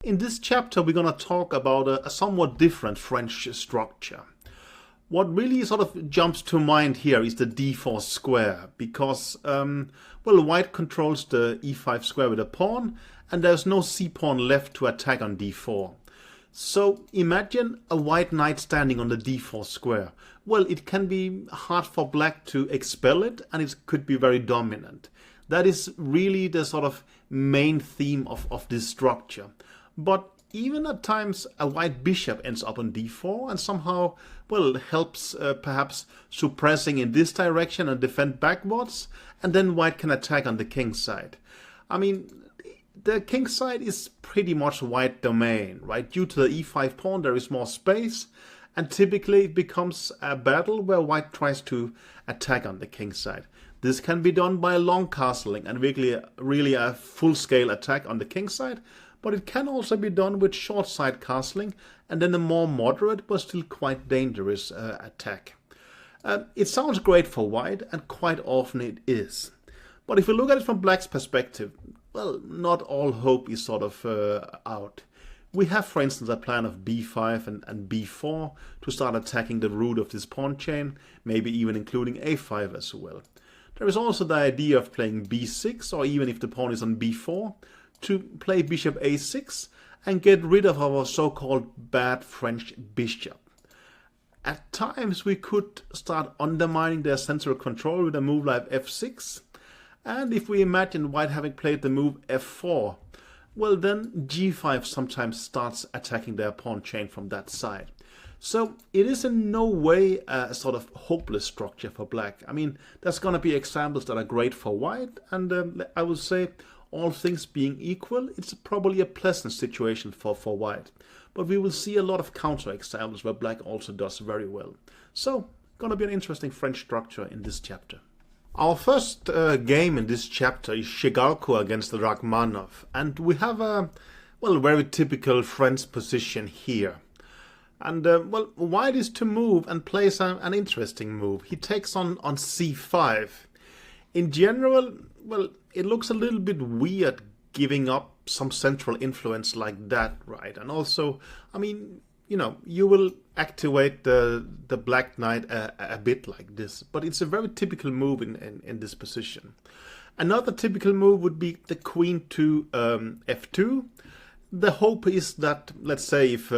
In this chapter, we're going to talk about a somewhat different French structure. What really sort of jumps to mind here is the d4 square, because, white controls the e5 square with a pawn, and there's no c-pawn left to attack on d4. So imagine a white knight standing on the d4 square. Well, it can be hard for black to expel it, and it could be very dominant. That is really the sort of main theme of this structure. But even at times a white bishop ends up on d4 and somehow, helps perhaps suppressing in this direction and defend backwards, and then white can attack on the king side. I mean, the king side is pretty much white domain, right? Due to the e5 pawn there is more space, and typically it becomes a battle where white tries to attack on the king side. This can be done by long castling and really a full-scale attack on the king side, but it can also be done with short side castling and then a more moderate but still quite dangerous attack. It sounds great for white, and quite often it is. But if we look at it from black's perspective, not all hope is sort of out. We have, for instance, a plan of b5 and b4 to start attacking the root of this pawn chain, maybe even including a5 as well. There is also the idea of playing b6, or even if the pawn is on b4, to play bishop a6 and get rid of our so-called bad French bishop. At times we could start undermining their central control with a move like f6, and if we imagine white having played the move f4, then g5 sometimes starts attacking their pawn chain from that side. So it is in no way a sort of hopeless structure for black. I mean, there's going to be examples that are great for white, and I would say, all things being equal, it's probably a pleasant situation for white. But we will see a lot of counter examples where black also does very well. So, gonna be an interesting French structure in this chapter. Our first game in this chapter is Shigalko against Rachmanov. And we have a, very typical French position here. And, white is to move and plays an interesting move. He takes on c5. In general, it looks a little bit weird giving up some central influence like that, right? And also, I mean, you will activate the black knight a bit like this, but it's a very typical move in this position. Another typical move would be the queen to f2. The hope is that, let's say, if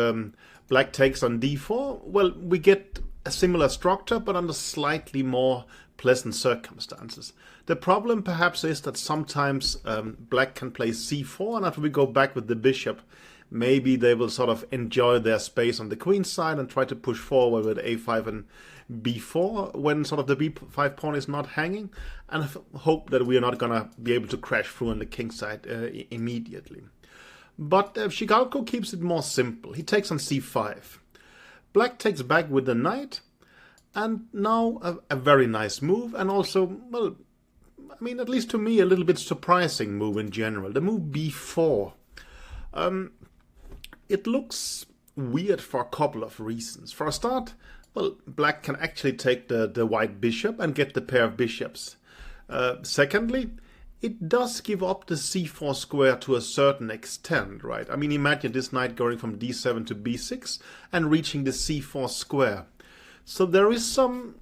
black takes on d4, we get a similar structure, but under slightly more pleasant circumstances. The problem perhaps is that sometimes black can play c4, and after we go back with the bishop, maybe they will sort of enjoy their space on the queen side and try to push forward with a5 and b4 when sort of the b5 pawn is not hanging, and hope that we are not going to be able to crash through on the king side immediately. But Shigalko keeps it more simple. He takes on c5. Black takes back with the knight, and now a very nice move, and also, at least to me, a little bit surprising move in general. The move b4. It looks weird for a couple of reasons. For a start, black can actually take the white bishop and get the pair of bishops. Secondly, it does give up the c4 square to a certain extent, right? I mean, imagine this knight going from d7 to b6 and reaching the c4 square. So there is some,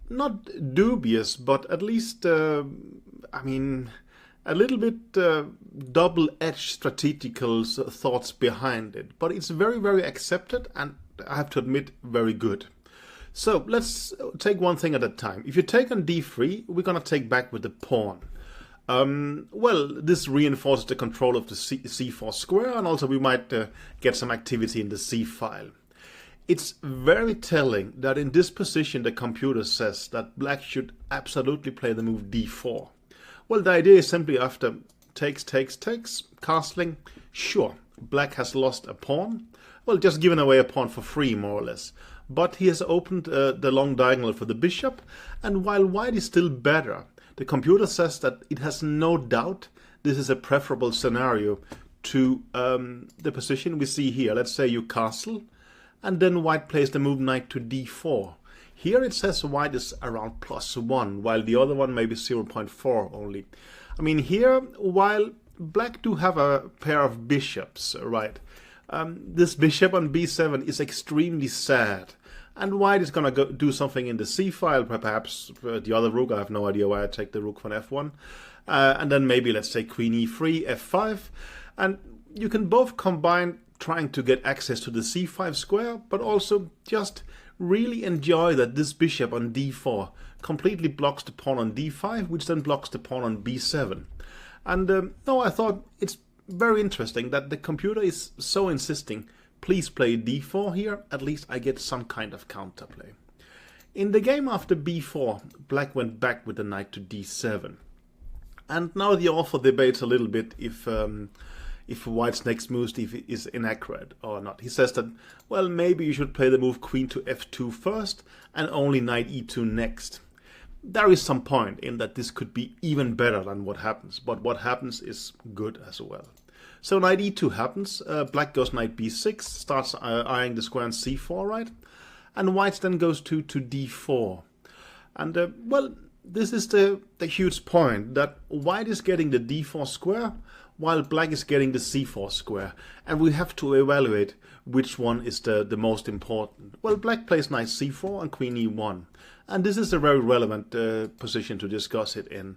not dubious, but at least, a little bit double-edged strategical thoughts behind it. But it's very, very accepted, and I have to admit, very good. So let's take one thing at a time. If you take on d3, we're going to take back with the pawn. This reinforces the control of the c4 square, and also we might get some activity in the c file. It's very telling that in this position the computer says that black should absolutely play the move d4. The idea is simply after takes, castling, sure, black has lost a pawn. Just given away a pawn for free, more or less. But he has opened the long diagonal for the bishop, and while white is still better, the computer says that it has no doubt this is a preferable scenario to the position we see here. Let's say you castle, and then white plays the move knight to d4. Here it says white is around +1, while the other one may be 0.4 only. I mean, here, while black do have a pair of bishops, right? This bishop on b7 is extremely sad. And white is going to do something in the c file, perhaps the other rook. I have no idea why I take the rook from f1. And then maybe, let's say, queen e3, f5. And you can both combine trying to get access to the c5 square, but also just really enjoy that this bishop on d4 completely blocks the pawn on d5, which then blocks the pawn on b7. And no, I thought it's very interesting that the computer is so insisting, please play d4 here, at least I get some kind of counterplay. In the game after b4, black went back with the knight to d7. And now the author debates a little bit if white's next move is inaccurate or not. He says that, well, maybe you should play the move queen to f2 first and only knight e2 next. There is some point in that this could be even better than what happens, but what happens is good as well. So knight e2 happens, black goes knight b6, starts eyeing the square on c4, right? And white then goes to d4. And, well, this is the huge point, that white is getting the d4 square, while black is getting the c4 square. And we have to evaluate which one is the most important. Well, black plays knight c4 and queen e1. And this is a very relevant position to discuss it in.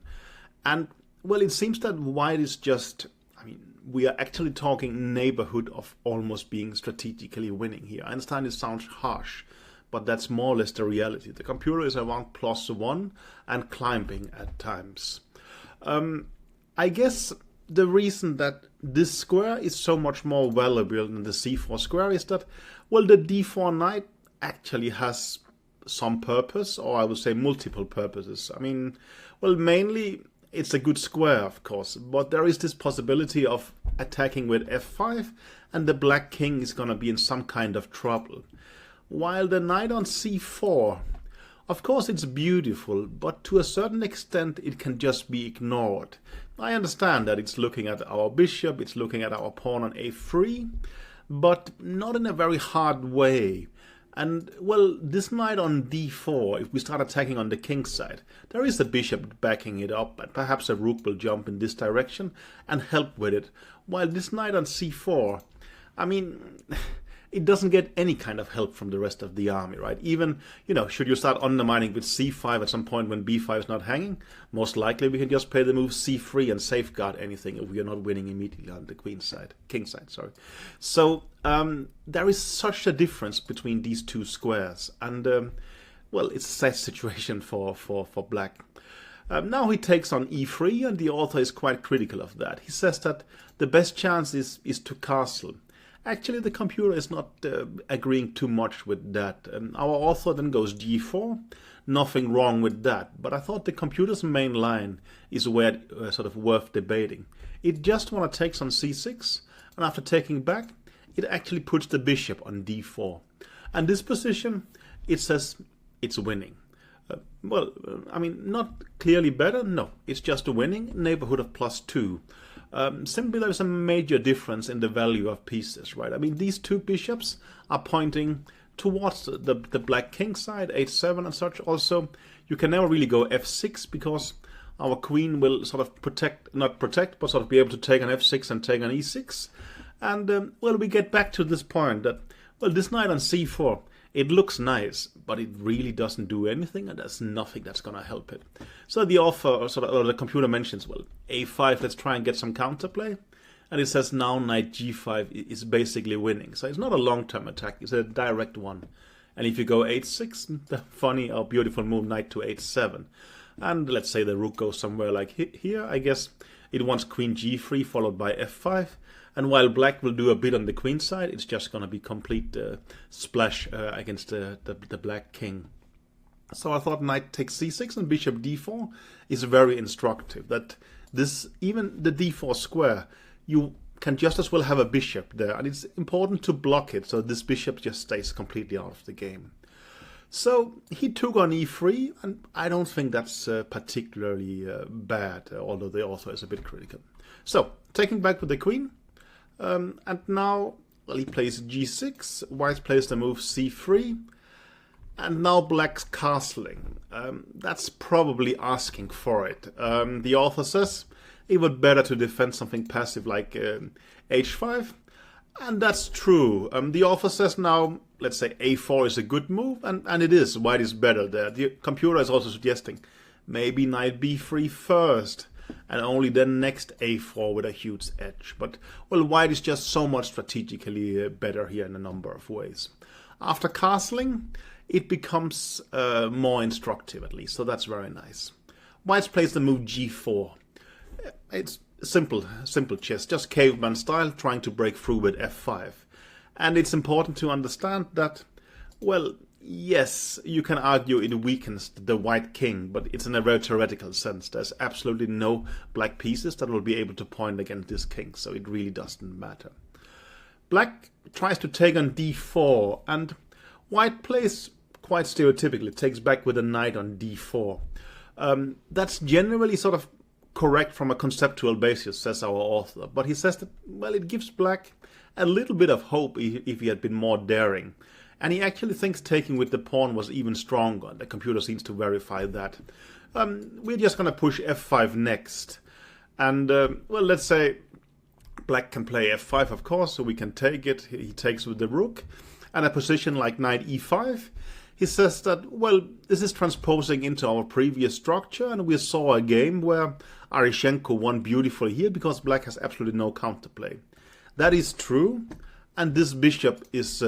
And, well, it seems that white is just, I mean, we are actually talking neighborhood of almost being strategically winning here. I understand it sounds harsh, but that's more or less the reality. The computer is around +1 and climbing at times. I guess the reason that this square is so much more valuable than the c4 square is that, well, the d4 knight actually has some purpose, or I would say multiple purposes. I mean, well, mainly it's a good square, of course, but there is this possibility of attacking with f5, and the black king is going to be in some kind of trouble. While the knight on c4, of course it's beautiful, but to a certain extent it can just be ignored. I understand that it's looking at our bishop, it's looking at our pawn on a3, but not in a very hard way. And, well, this knight on d4, if we start attacking on the king's side, there is a bishop backing it up, and perhaps a rook will jump in this direction and help with it. While this knight on c4, I mean, it doesn't get any kind of help from the rest of the army, right? Even, you know, should you start undermining with c5 at some point when b5 is not hanging, most likely we can just play the move c3 and safeguard anything if we are not winning immediately on the queen's side, king's side, sorry. So there is such a difference between these two squares, and well, it's a sad situation for black. Now he takes on e3, and the author is quite critical of that. He says that the best chance is to castle. Actually, the computer is not agreeing too much with that. Our author then goes g4. Nothing wrong with that. But I thought the computer's main line is where sort of worth debating. It just want to take on c6, and after taking back, it actually puts the bishop on d4. And this position, it says it's winning. Well, I mean, not clearly better, no. It's just a winning, neighborhood of +2. Simply there's a major difference in the value of pieces, right? I mean, these two bishops are pointing towards the black king side, h7 and such. Also, you can never really go f6 because our queen will sort of not protect, but sort of be able to take on f6 and take on e6. And, well, we get back to this point that, well, this knight on c4, it looks nice, but it really doesn't do anything, and there's nothing that's going to help it. So the author, or the computer mentions, well, a5, let's try and get some counterplay. And it says now knight g5 is basically winning. So it's not a long-term attack, it's a direct one. And if you go h6, the funny or beautiful move, knight to h7. And let's say the rook goes somewhere like here, I guess it wants queen g3 followed by f5. And while black will do a bit on the queen side, it's just going to be complete splash against the black king. So I thought knight takes c6 and bishop d4 is very instructive. That this, even the d4 square, you can just as well have a bishop there. And it's important to block it so this bishop just stays completely out of the game. So he took on e3, and I don't think that's particularly bad, although the author is a bit critical. So, taking back with the queen. And now, well, he plays g6, white plays the move c3, and now black's castling. That's probably asking for it. The author says, it would better to defend something passive like h5. And that's true. The author says now, let's say a4 is a good move, and it is. White is better there. The computer is also suggesting maybe knight b3 first, and only then next a4 with a huge edge. But, well, white is just so much strategically better here in a number of ways. After castling, it becomes more instructive at least, so that's very nice. White plays the move g4. It's simple chess, just caveman style, trying to break through with f5. And it's important to understand that, well, yes, you can argue it weakens the white king, but it's in a very theoretical sense. There's absolutely no black pieces that will be able to point against this king, so it really doesn't matter. Black tries to take on d4, and white plays quite stereotypically, takes back with a knight on d4. That's generally sort of correct from a conceptual basis, says our author, but he says that, well, it gives black a little bit of hope if he had been more daring. And he actually thinks taking with the pawn was even stronger. The computer seems to verify that. We're just going to push f5 next. And, well, let's say black can play f5, of course, so we can take it. He takes with the rook. And a position like knight e5, he says that, well, this is transposing into our previous structure, and we saw a game where Aryshchenko won beautifully here because black has absolutely no counterplay. That is true, and this bishop is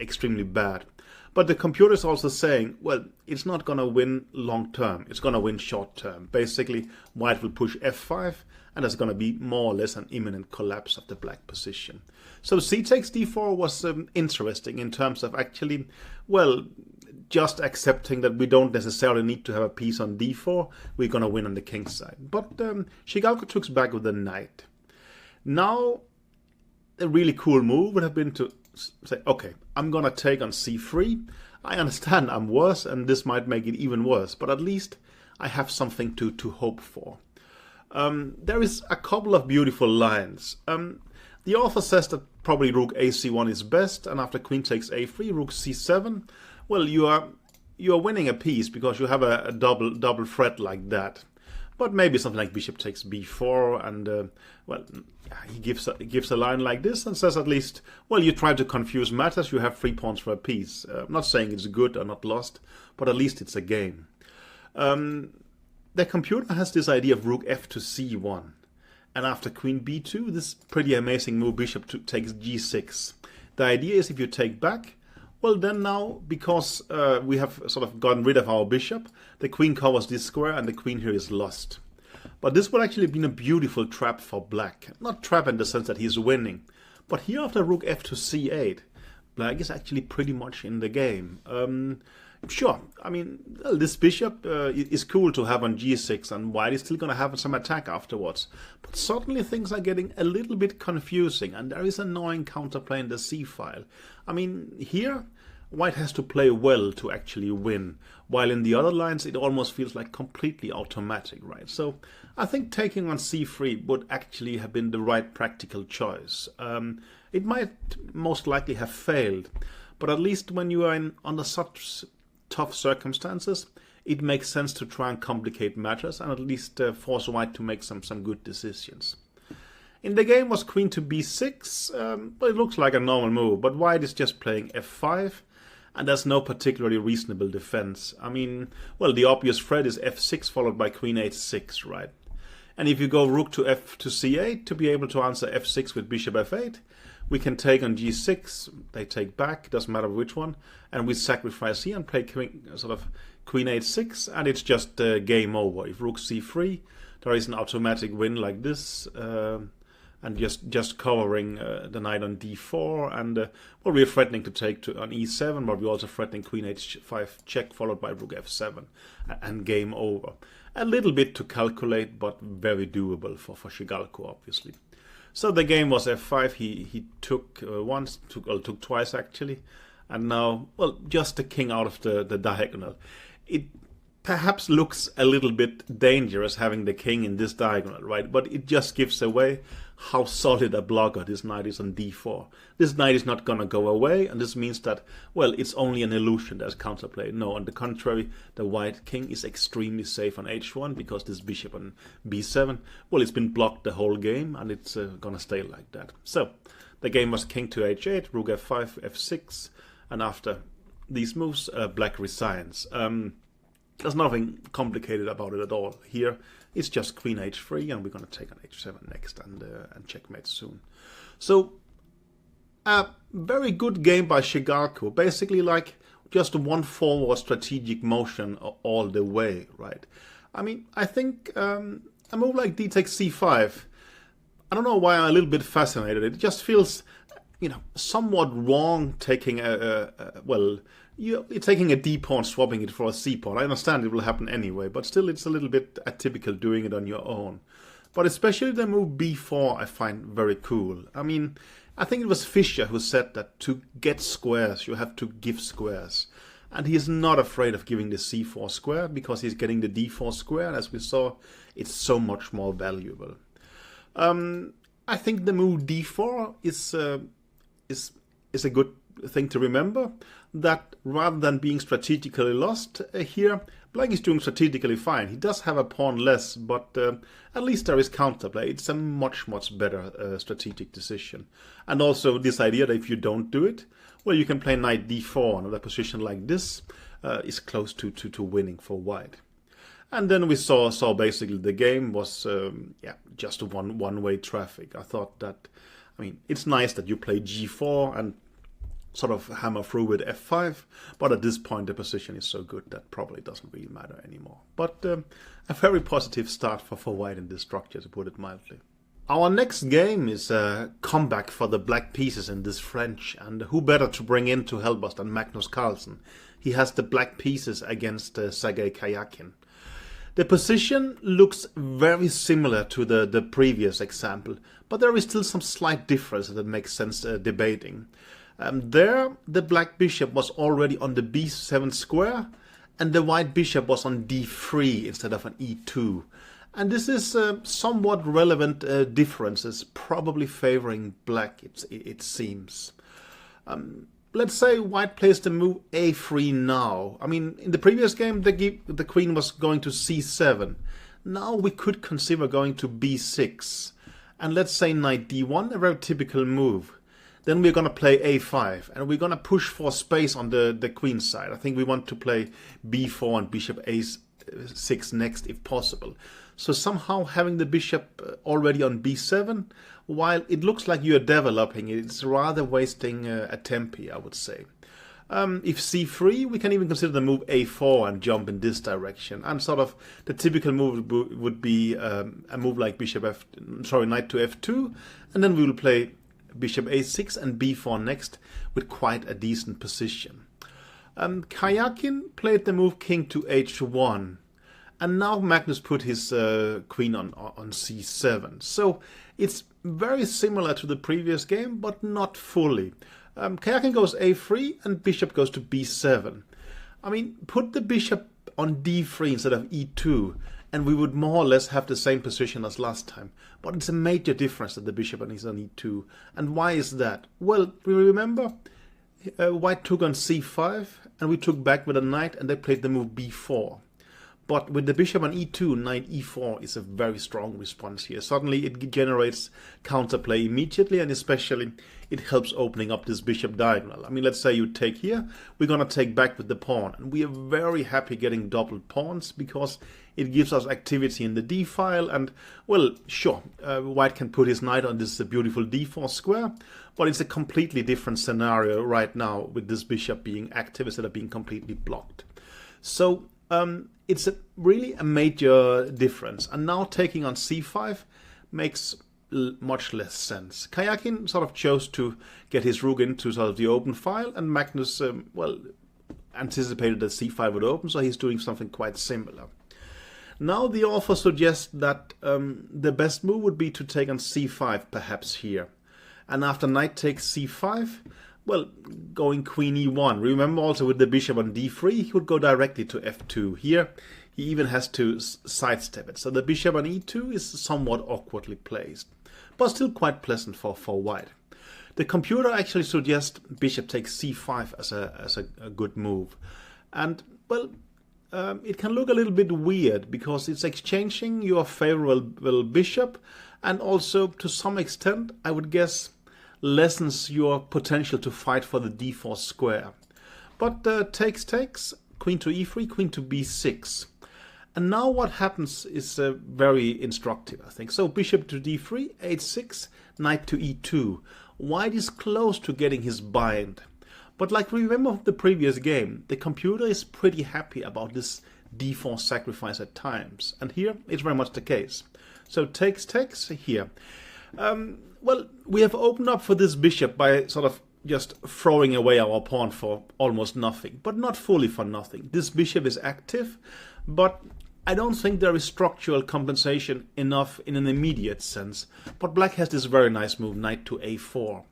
extremely bad. But the computer is also saying, well, it's not going to win long term, it's going to win short term. Basically, white will push f5, and there's going to be more or less an imminent collapse of the black position. So c takes d4 was interesting in terms of actually, well, just accepting that we don't necessarily need to have a piece on d4, we're going to win on the king side. But Shigalko took back with the knight. Now, a really cool move would have been to say, okay, I'm going to take on c3. I understand I'm worse, and this might make it even worse, but at least I have something to hope for. There is a couple of beautiful lines. The author says that probably rook ac1 is best, and after queen takes a3, rook c7. Well, you are winning a piece because you have a double threat like that. But maybe something like bishop takes b4, and well, he gives a line like this and says at least, well, you try to confuse matters. You have 3 pawns for a piece. I'm not saying it's good or not lost, but at least it's a game. The computer has this idea of rook f to c1. And after queen b2, this pretty amazing move, bishop takes g6. The idea is if you take back, well then now, because we have sort of gotten rid of our bishop, the queen covers this square and the queen here is lost. But this would actually have been a beautiful trap for black. Not trap in the sense that he's winning, but here after rook f to c8, black is actually pretty much in the game. Sure, I mean, well, this bishop is cool to have on g6, and white is still going to have some attack afterwards. But suddenly things are getting a little bit confusing, and there is annoying counterplay in the c-file. I mean, here, white has to play well to actually win, while in the other lines it almost feels like completely automatic, right? So I think taking on c3 would actually have been the right practical choice. It might most likely have failed, but at least when you are under such tough circumstances, it makes sense to try and complicate matters and at least force white to make some good decisions. In the game was queen to b6. Well, it looks like a normal move, but white is just playing f5, and there's no particularly reasonable defense. I mean, well, the obvious threat is f6 followed by queen h6, right? And if you go rook to f to c8 to be able to answer f6 with bishop f8, we can take on g6, they take back, doesn't matter which one, and we sacrifice here and play queen h6, and it's just game over. If rook c3, there is an automatic win like this, and just covering the knight on d4, and well, we're threatening to take on e7, but we're also threatening queen h5 check followed by rook f7, and game over. A little bit to calculate, but very doable for Shigalko, obviously. So the game was f5. He took once, took twice actually, and now, well, just the king out of the diagonal. perhaps looks a little bit dangerous having the king in this diagonal, right? But it just gives away how solid a blocker this knight is on d4. This knight is not gonna go away, and this means that, well, it's only an illusion there's counterplay. No, on the contrary, the white king is extremely safe on h1 because this bishop on b7, well, it's been blocked the whole game, and it's gonna stay like that. So the game was king to h8, rook f5, f6, and after these moves, black resigns. There's nothing complicated about it at all here. It's just queen h3, and we're going to take on h7 next and checkmate soon. So a very good game by Shigaku. Basically like just one forward strategic motion all the way, right? I mean, I think a move like d takes c5, I don't know why I'm a little bit fascinated. It just feels, you know, somewhat wrong taking you're taking a d pawn, swapping it for a c pawn. I understand it will happen anyway, but still it's a little bit atypical doing it on your own. But especially the move b4 I find very cool. I mean, I think it was Fischer who said that to get squares you have to give squares. And he is not afraid of giving the c4 square because he's getting the d4 square, and as we saw, it's so much more valuable. I think the move d4 is a good thing to remember, that rather than being strategically lost here, black is doing strategically fine. He does have a pawn less, but at least there is counterplay. It's a much better strategic decision. And also this idea that if you don't do it, well, you can play knight d4, and a position like this is close to winning for white. And then we saw basically the game was just one-way traffic. I thought that, I mean, it's nice that you play g4 and sort of hammer through with f5, but at this point the position is so good that probably doesn't really matter anymore. But a very positive start for white in this structure, to put it mildly. Our next game is a comeback for the black pieces in this French, and who better to bring in to help us than Magnus Carlsen. He has the black pieces against Sergei Karjakin. The position looks very similar to the previous example, but there is still some slight difference that makes sense debating. There, the black bishop was already on the b7 square, and the white bishop was on d3 instead of an e2. And this is somewhat relevant differences, probably favoring black, it seems. Let's say white plays the move a3 now. I mean, in the previous game, the queen was going to c7. Now we could consider going to b6. And let's say knight d1, a very typical move. Then we're going to play a5, and we're going to push for space on the queen side. I think we want to play b4 and bishop a6 next if possible. So somehow having the bishop already on b7, while it looks like you're developing, it's rather wasting a tempi, I would say. If c3, we can even consider the move a4 and jump in this direction. And sort of the typical move would be a move like knight to f2, and then we will play bishop a6 and b4 next with quite a decent position. Karjakin played the move king to h1, and now Magnus put his queen on c7. So it's very similar to the previous game, but not fully. Karjakin goes a3 and bishop goes to b7. I mean, put the bishop on d3 instead of e2, and we would more or less have the same position as last time. But it's a major difference that the bishop is on e2. And why is that? Well, we remember white took on c5, and we took back with a knight, and they played the move b4. But with the bishop on e2, knight e4 is a very strong response here. Suddenly it generates counterplay immediately, and especially it helps opening up this bishop diagonal. I mean, let's say you take here, we're going to take back with the pawn. And we are very happy getting doubled pawns because it gives us activity in the d file. And, well, sure, white can put his knight on this beautiful d4 square, but it's a completely different scenario right now with this bishop being active instead of being completely blocked. So it's really a major difference, and now taking on c5 makes much less sense. Karjakin sort of chose to get his rook into sort of the open file, and Magnus, anticipated that c5 would open, so he's doing something quite similar. Now the author suggests that the best move would be to take on c5 perhaps here, and after knight takes c5, well, going queen e1. Remember also with the bishop on d3, he would go directly to f2. Here, he even has to sidestep it. So the bishop on e2 is somewhat awkwardly placed, but still quite pleasant for white. The computer actually suggests bishop takes c5 as a good move. And, well, it can look a little bit weird because it's exchanging your favorable bishop and also, to some extent, I would guess, lessens your potential to fight for the d4 square. But takes, queen to e3, queen to b6. And now what happens is very instructive, I think. So bishop to d3, h6, knight to e2. White is close to getting his bind. But like remember the previous game, the computer is pretty happy about this d4 sacrifice at times. And here it's very much the case. So takes here. Well, we have opened up for this bishop by sort of just throwing away our pawn for almost nothing, but not fully for nothing. This bishop is active, but I don't think there is structural compensation enough in an immediate sense. But black has this very nice move, knight to a4.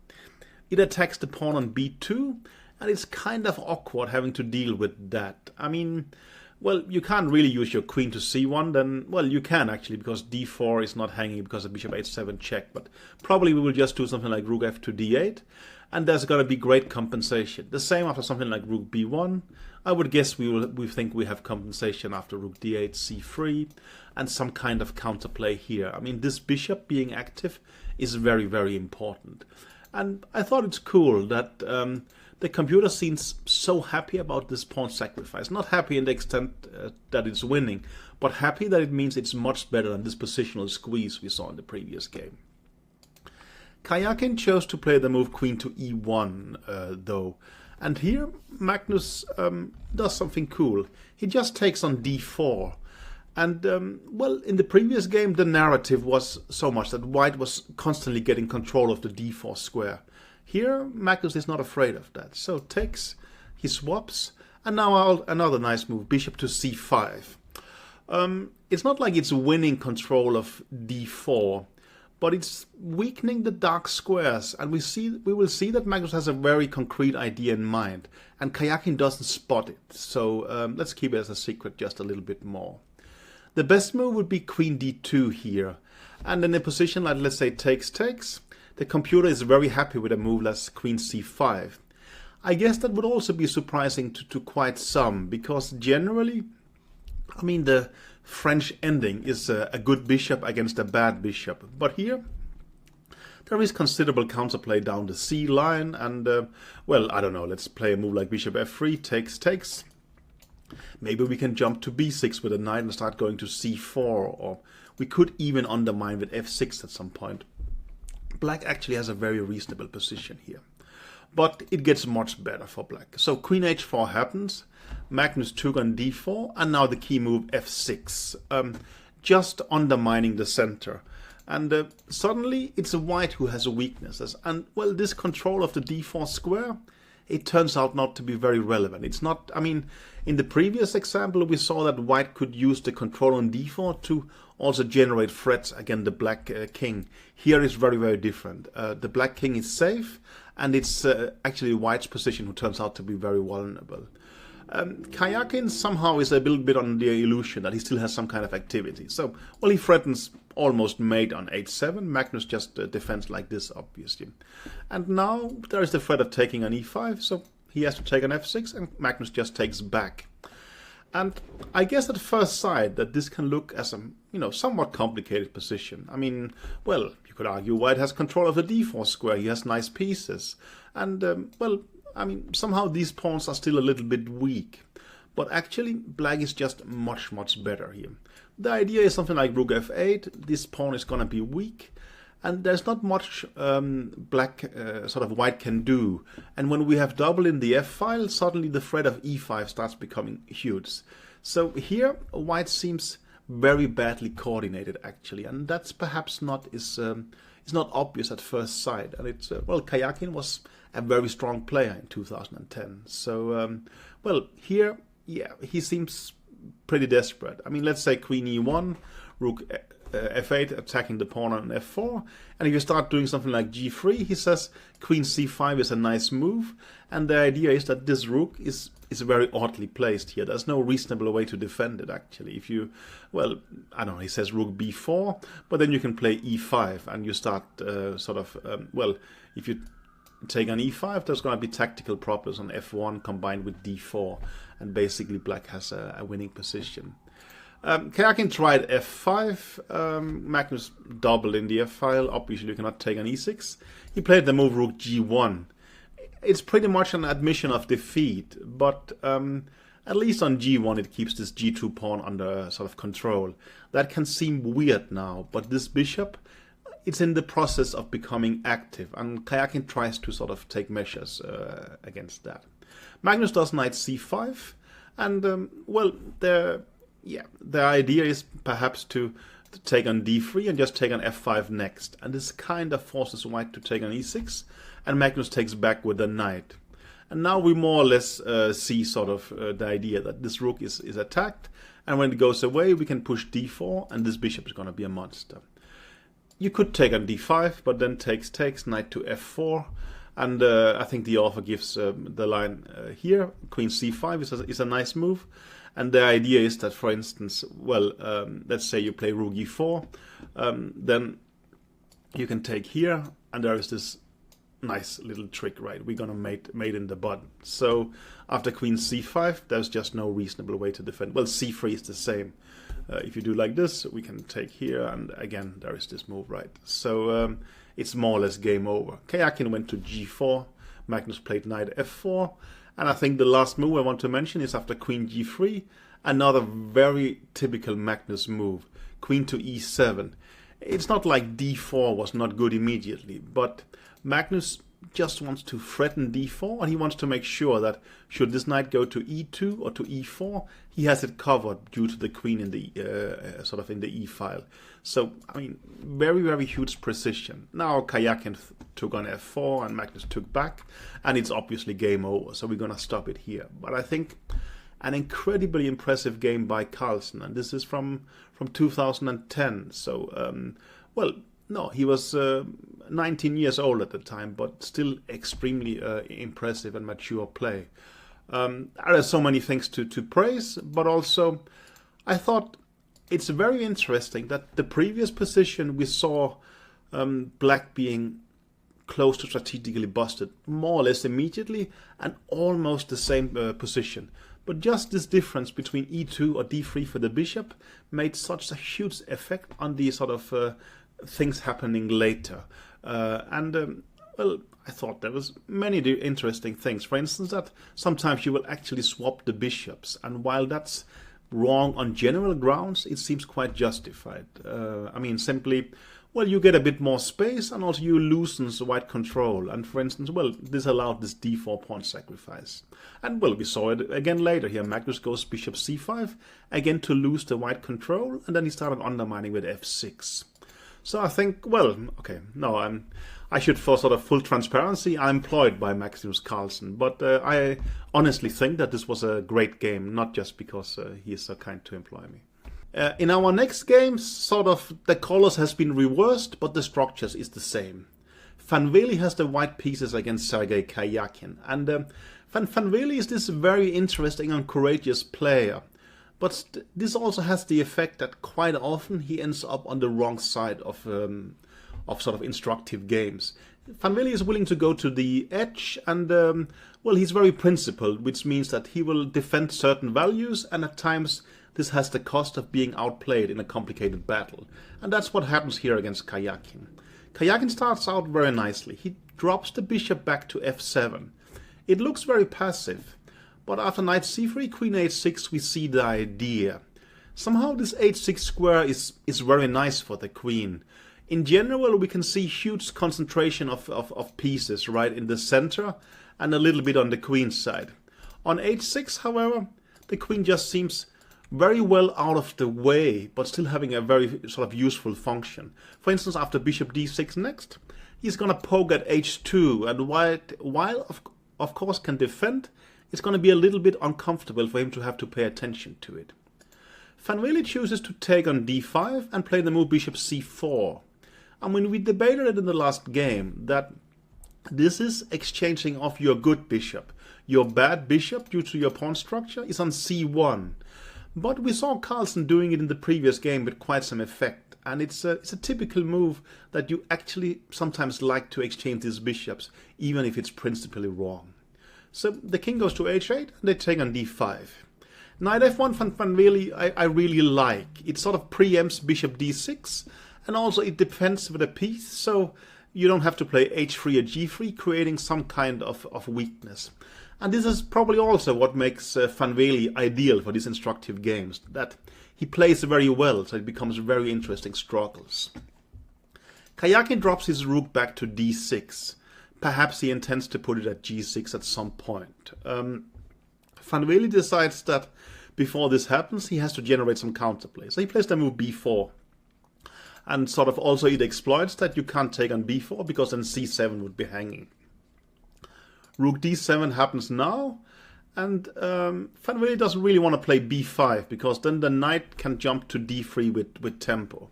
It attacks the pawn on b2, and it's kind of awkward having to deal with that. I mean, well, you can't really use your queen to c1, then, well, you can actually, because d4 is not hanging because of bishop h7 check, but probably we will just do something like rook f to d8, and there's going to be great compensation. The same after something like rook b1. I would guess we think we have compensation after rook d8, c3, and some kind of counterplay here. I mean, this bishop being active is very, very important. And I thought it's cool that the computer seems so happy about this pawn sacrifice. Not happy in the extent that it's winning, but happy that it means it's much better than this positional squeeze we saw in the previous game. Karjakin chose to play the move queen to e1, though. And here Magnus does something cool. He just takes on d4. And, well, in the previous game, the narrative was so much that white was constantly getting control of the d4 square. Here, Magnus is not afraid of that. So takes, he swaps, and now another nice move, bishop to c5. It's not like it's winning control of d4, but it's weakening the dark squares, and we will see that Magnus has a very concrete idea in mind, and Karjakin doesn't spot it. So let's keep it as a secret just a little bit more. The best move would be queen d2 here, and in a position like, let's say, takes, the computer is very happy with a move like queen c5. I guess that would also be surprising to quite some, because generally, I mean, the French ending is a good bishop against a bad bishop. But here, there is considerable counterplay down the c line, and, well, I don't know, let's play a move like bishop f3, takes. Maybe we can jump to b6 with a knight and start going to c4, or we could even undermine with f6 at some point. Black actually has a very reasonable position here. But it gets much better for black. So queen h4 happens, Magnus took on d4, and now the key move f6, just undermining the center. And suddenly it's white who has weaknesses. And, well, this control of the d4 square, it turns out not to be very relevant. It's not, I mean, in the previous example we saw that white could use the control on d4 to also generate threats against the black king. Here it's very, very different. The black king is safe, and it's actually white's position who turns out to be very vulnerable. Karjakin somehow is a little bit on the illusion that he still has some kind of activity. So, well, he threatens almost mate on h7. Magnus just defends like this, obviously. And now there is the threat of taking on e5, so he has to take on f6, and Magnus just takes back. And I guess at first sight that this can look as a, somewhat complicated position. I mean, well, you could argue white has control of the d4 square, he has nice pieces. And, well, I mean, somehow these pawns are still a little bit weak. But actually, black is just much, much better here. The idea is something like rook f8, this pawn is going to be weak, and there's not much white can do. And when we have double in the f-file, suddenly the threat of e5 starts becoming huge. So here, white seems very badly coordinated, actually, and that's perhaps not is not obvious at first sight. And it's well, Karjakin was a very strong player in 2010. So well, here, yeah, he seems pretty desperate. I mean, let's say queen e1, rook f8, attacking the pawn on f4. And if you start doing something like g3, he says queen c5 is a nice move. And the idea is that this rook is very oddly placed here. There's no reasonable way to defend it, actually. If you, well, I don't know, he says rook b4, but then you can play e5 and you start well, if you take on e5, there's going to be tactical problems on f1 combined with d4, and basically black has a winning position. Karjakin tried f5, Magnus doubled in the f file. Obviously you cannot take on e6. He played the move rook g1. It's pretty much an admission of defeat, but at least on g1 it keeps this g2 pawn under sort of control. That can seem weird now, but this bishop, it's in the process of becoming active, and Karjakin tries to sort of take measures against that. Magnus does knight c5, and well, the idea is perhaps to take on d3 and just take on f5 next, and this kind of forces white to take on e6, and Magnus takes back with the knight. And now we more or less see sort of the idea that this rook is attacked, and when it goes away we can push d4, and this bishop is going to be a monster. You could take on d5, but then takes, knight to f4, and I think the author gives the line here, queen c5 is a nice move, and the idea is that, for instance, well, let's say you play rook e4, then you can take here, and there is this nice little trick, right? We're gonna mate in the button. So after queen c5, there's just no reasonable way to defend. Well, c3 is the same. If you do like this, we can take here, and again there is this move, right? So it's more or less game over. Karjakin went to g4, Magnus played knight f4, and I think the last move I want to mention is after queen g3, another very typical Magnus move, queen to e7. It's not like d4 was not good immediately, but Magnus just wants to threaten d4, and he wants to make sure that should this knight go to e2 or to e4, he has it covered due to the queen in the sort of in the e file. So I mean, very huge precision. Now Karjakin took on f4 and Magnus took back, and it's obviously game over. So we're gonna stop it here. But I think an incredibly impressive game by Carlsen, and this is from 2010. So well, no, he was 19 years old at the time, but still extremely impressive and mature play. There are so many things to praise, but also I thought it's very interesting that the previous position we saw black being close to strategically busted more or less immediately, and almost the same position. But just this difference between e2 or d3 for the bishop made such a huge effect on the sort of things happening later. Well, I thought there was many interesting things. For instance, that sometimes you will actually swap the bishops, and while that's wrong on general grounds, it seems quite justified. I mean, simply, well, you get a bit more space, and also you loosen white control. And for instance, well, this allowed this d4 pawn sacrifice. And well, we saw it again later here. Magnus goes bishop c5, again to lose the white control, and then he started undermining with f6. So I think, well, okay, no, I should, for sort of full transparency, I'm employed by Magnus Carlsen, but I honestly think that this was a great game, not just because he is so kind to employ me. In our next game, sort of the colors has been reversed, but the structures is the same. Van Vely has the white pieces against Sergei Karjakin, and Van Vely is this very interesting and courageous player. But this also has the effect that quite often he ends up on the wrong side of sort of instructive games. Van Vely is willing to go to the edge, and well, he's very principled, which means that he will defend certain values, and at times this has the cost of being outplayed in a complicated battle. And that's what happens here against Karjakin. Karjakin starts out very nicely. He drops the bishop back to f7. It looks very passive. But after knight c3, queen h6, we see the idea. Somehow this h6 square is very nice for the queen. In general, we can see huge concentration of pieces right in the center and a little bit on the queen's side. On h6, however, the queen just seems very well out of the way, but still having a very sort of useful function. For instance, after bishop d6 next, he's going to poke at h2, and while of course can defend, it's going to be a little bit uncomfortable for him to have to pay attention to it. Van Velde chooses to take on d5 and play the move bishop c4. I mean, we debated it in the last game that this is exchanging off your good bishop. Your bad bishop, due to your pawn structure, is on c1. But we saw Carlsen doing it in the previous game with quite some effect. And it's a typical move that you actually sometimes like to exchange these bishops, even if it's principally wrong. So the king goes to h8, and they take on d5. Knight f1 from Van Velde I really like. It sort of preempts bishop d6, and also it defends with a piece, so you don't have to play h3 or g3, creating some kind of weakness. And this is probably also what makes Van Velde ideal for these instructive games, that he plays very well, so it becomes very interesting struggles. Karjakin drops his rook back to d6. Perhaps he intends to put it at g6 at some point. Van Velde decides that before this happens, he has to generate some counterplay. So he plays the move b4. And sort of also it exploits that you can't take on b4, because then c7 would be hanging. Rook d7 happens now, and Van Velde doesn't really want to play b5, because then the knight can jump to d3 with tempo.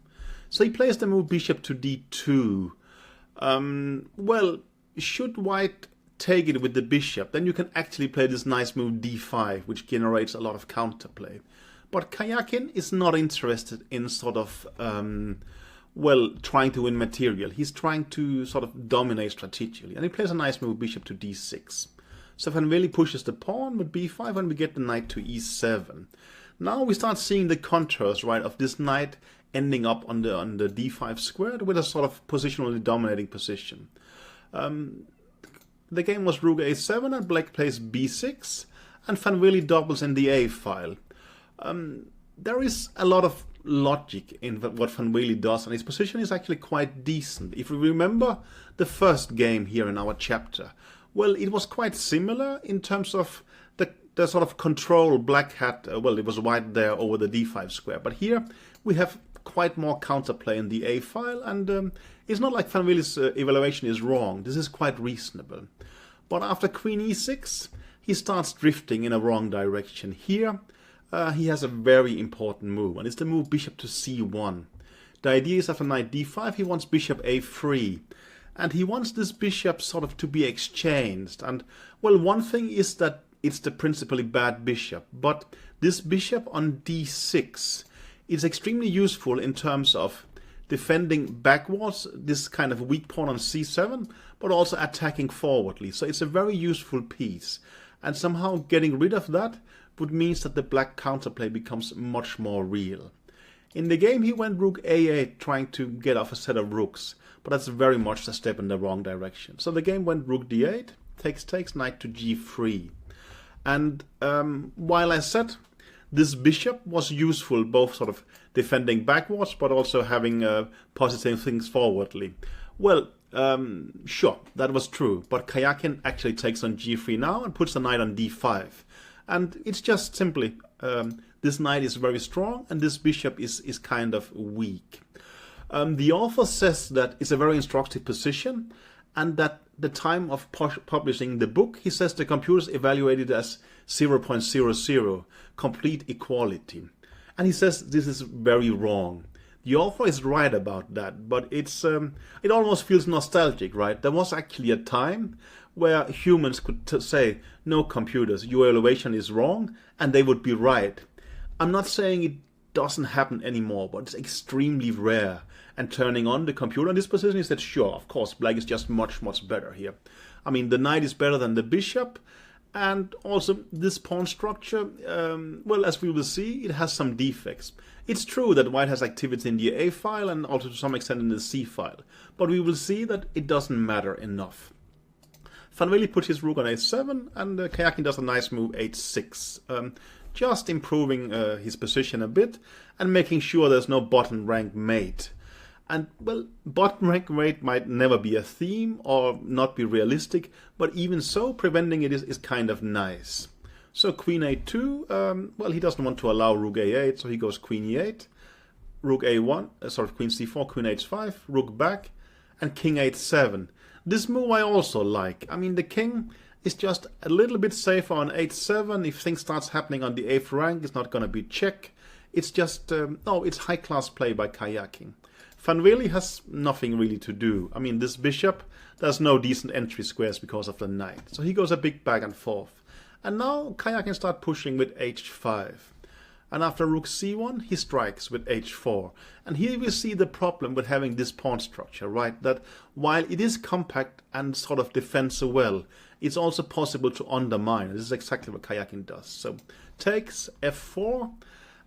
So he plays the move bishop to d2. Well, should white take it with the bishop, then you can actually play this nice move d5, which generates a lot of counterplay. But Karjakin is not interested in sort of, well, trying to win material. He's trying to sort of dominate strategically. And he plays a nice move, bishop to d6. So Van Velde pushes the pawn with b5, and we get the knight to e7. Now we start seeing the contours, right, of this knight ending up on the d5 squared with a sort of positionally dominating position. The game was rook a7, and black plays b6, and Van Velde doubles in the a file. There is a lot of logic in what Van Velde does, and his position is actually quite decent. If we remember the first game here in our chapter, well, it was quite similar in terms of the sort of control black had, well, it was white there over the d5 square. But here we have quite more counterplay in the a file, and it's not like Van Velde's evaluation is wrong. This is quite reasonable. But after queen e6, he starts drifting in a wrong direction. Here, he has a very important move, and it's the move bishop to c1. The idea is after knight d5, he wants bishop a3. And he wants this bishop sort of to be exchanged. And, well, one thing is that it's the principally bad bishop, but this bishop on d6 is extremely useful in terms of defending backwards this kind of weak pawn on c7, but also attacking forwardly. So it's a very useful piece. And somehow getting rid of that would mean that the black counterplay becomes much more real. In the game he went rook a8 trying to get off a set of rooks, but that's very much a step in the wrong direction. So the game went rook d8, takes, knight to g3. And while I said this bishop was useful, both sort of defending backwards, but also having positive things forwardly. Well, sure, that was true, but Karjakin actually takes on g3 now and puts the knight on d5. And it's just simply, this knight is very strong, and this bishop is kind of weak. The author says that it's a very instructive position, and that the time of publishing the book, he says the computers evaluated as 0.00, complete equality. And he says this is very wrong. The author is right about that, but it's it almost feels nostalgic, right? There was actually a time where humans could say, no computers, your evaluation is wrong, and they would be right. I'm not saying it doesn't happen anymore, but it's extremely rare. And turning on the computer in this position, he said, sure, of course, black is just much, much better here. I mean, the knight is better than the bishop, and also this pawn structure, well, as we will see, it has some defects. It's true that white has activity in the a file and also to some extent in the c file, but we will see that it doesn't matter enough. Van Velde put his rook on a7, and Karjakin does a nice move h6, just improving his position a bit and making sure there's no bottom rank mate. And, well, bottom rank mate might never be a theme or not be realistic, but even so, preventing it is kind of nice. So queen a2, well, he doesn't want to allow rook a8, so he goes queen e8, rook a1, queen c4, queen h5, rook back, and king h7. This move I also like. I mean, the king is just a little bit safer on h7. If things starts happening on the 8th rank, it's not going to be check. It's just, no, it's high-class play by kayaking. Van Velde has nothing really to do. I mean, this bishop, there's no decent entry squares because of the knight. So he goes a big back and forth. And now Kayak can start pushing with h5. And after rook c1, he strikes with h4. And here we see the problem with having this pawn structure, right? That while it is compact and sort of defends well, it's also possible to undermine. This is exactly what Kayakin does. So takes f4.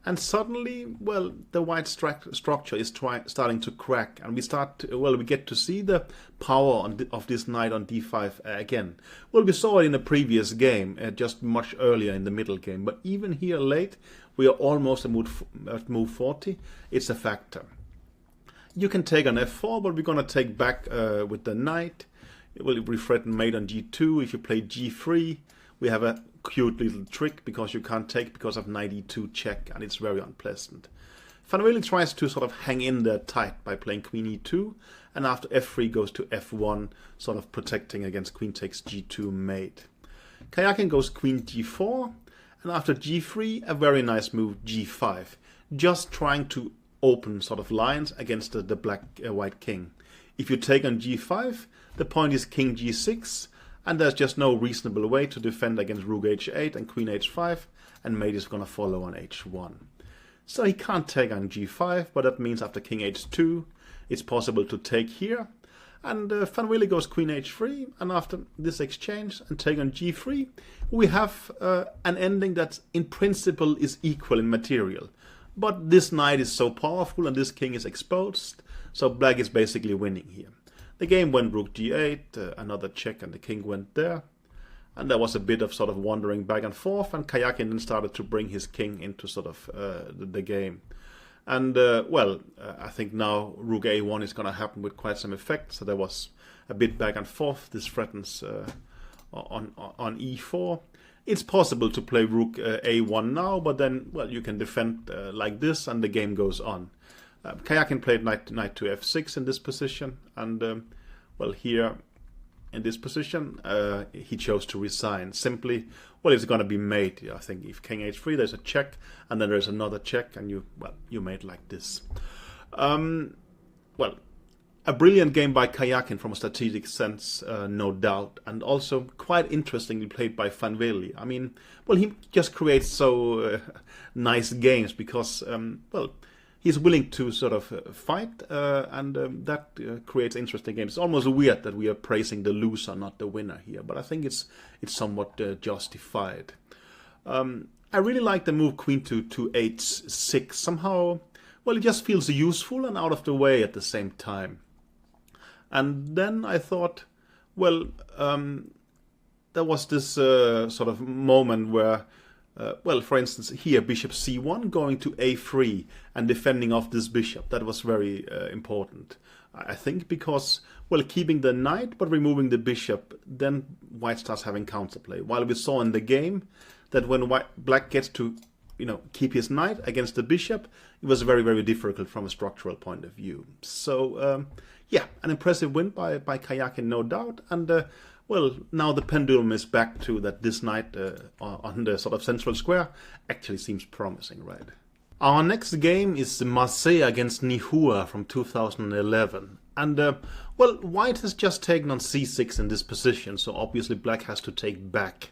And suddenly, well, the white structure is starting to crack, and we get to see the power of this knight on d5 again. Well, we saw it in a previous game, just much earlier in the middle game, but even here late, we are almost at move 40. It's a factor. You can take on f4, but we're going to take back with the knight. Well, if we threaten mate on g2, if you play g3, we have a cute little trick because you can't take because of knight e2 check, and it's very unpleasant. Van Velde tries to sort of hang in there tight by playing queen e2, and after f3 goes to f1, sort of protecting against queen takes g2 mate. Kayakin goes queen g4, and after g3 a very nice move g5, just trying to open sort of lines against the white king. If you take on g5, the point is king g6, and there's just no reasonable way to defend against rook h8 and queen h5, and mate is going to follow on h1. So he can't take on g5, but that means after king h2, it's possible to take here. And Van Velde goes queen h3, and after this exchange and take on g3, we have an ending that in principle is equal in material. But this knight is so powerful and this king is exposed, so black is basically winning here. The game went rook g8, another check, and the king went there. And there was a bit of sort of wandering back and forth, and Kayakin then started to bring his king into sort of the game. And, I think now rook a1 is going to happen with quite some effect, so there was a bit back and forth. This threatens on e4. It's possible to play rook a1 now, but then, well, you can defend like this, and the game goes on. Kayakin played knight to f6 in this position, and here in this position he chose to resign. Simply, well, it's going to be mate. I think if king h3, there's a check, and then there's another check, and you mate like this. A brilliant game by Kayakin from a strategic sense, no doubt, and also quite interestingly played by Van Velde. I mean, well, he just creates so nice games because, he's willing to sort of fight, and that creates interesting games. It's almost weird that we are praising the loser, not the winner here, but I think it's somewhat justified. I really like the move queen to h6. Somehow, well, it just feels useful and out of the way at the same time. And then I thought, well, there was this sort of moment where, for instance, here, bishop c1 going to a3 and defending off this bishop. That was very important, I think, because, well, keeping the knight but removing the bishop, then white starts having counterplay. While we saw in the game that when black gets to, keep his knight against the bishop, it was very, very difficult from a structural point of view. So, an impressive win by Kayakin, no doubt, and now the pendulum is back to that this knight on the sort of central square actually seems promising, right? Our next game is Marseille against Nihua from 2011. And, white has just taken on c6 in this position, so obviously black has to take back.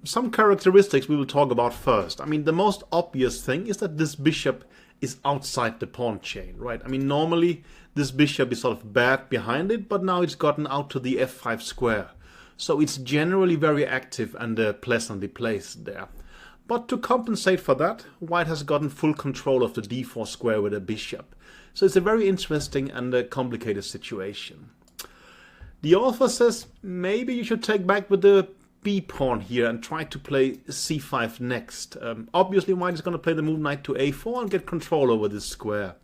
Some characteristics we will talk about first. I mean, the most obvious thing is that this bishop is outside the pawn chain, right? I mean, normally this bishop is sort of bad behind it, but now it's gotten out to the f5 square. So it's generally very active and pleasantly placed there. But to compensate for that, white has gotten full control of the d4 square with a bishop. So it's a very interesting and complicated situation. The author says maybe you should take back with the b pawn here and try to play c5 next. Obviously white is going to play the move knight to a4 and get control over this square.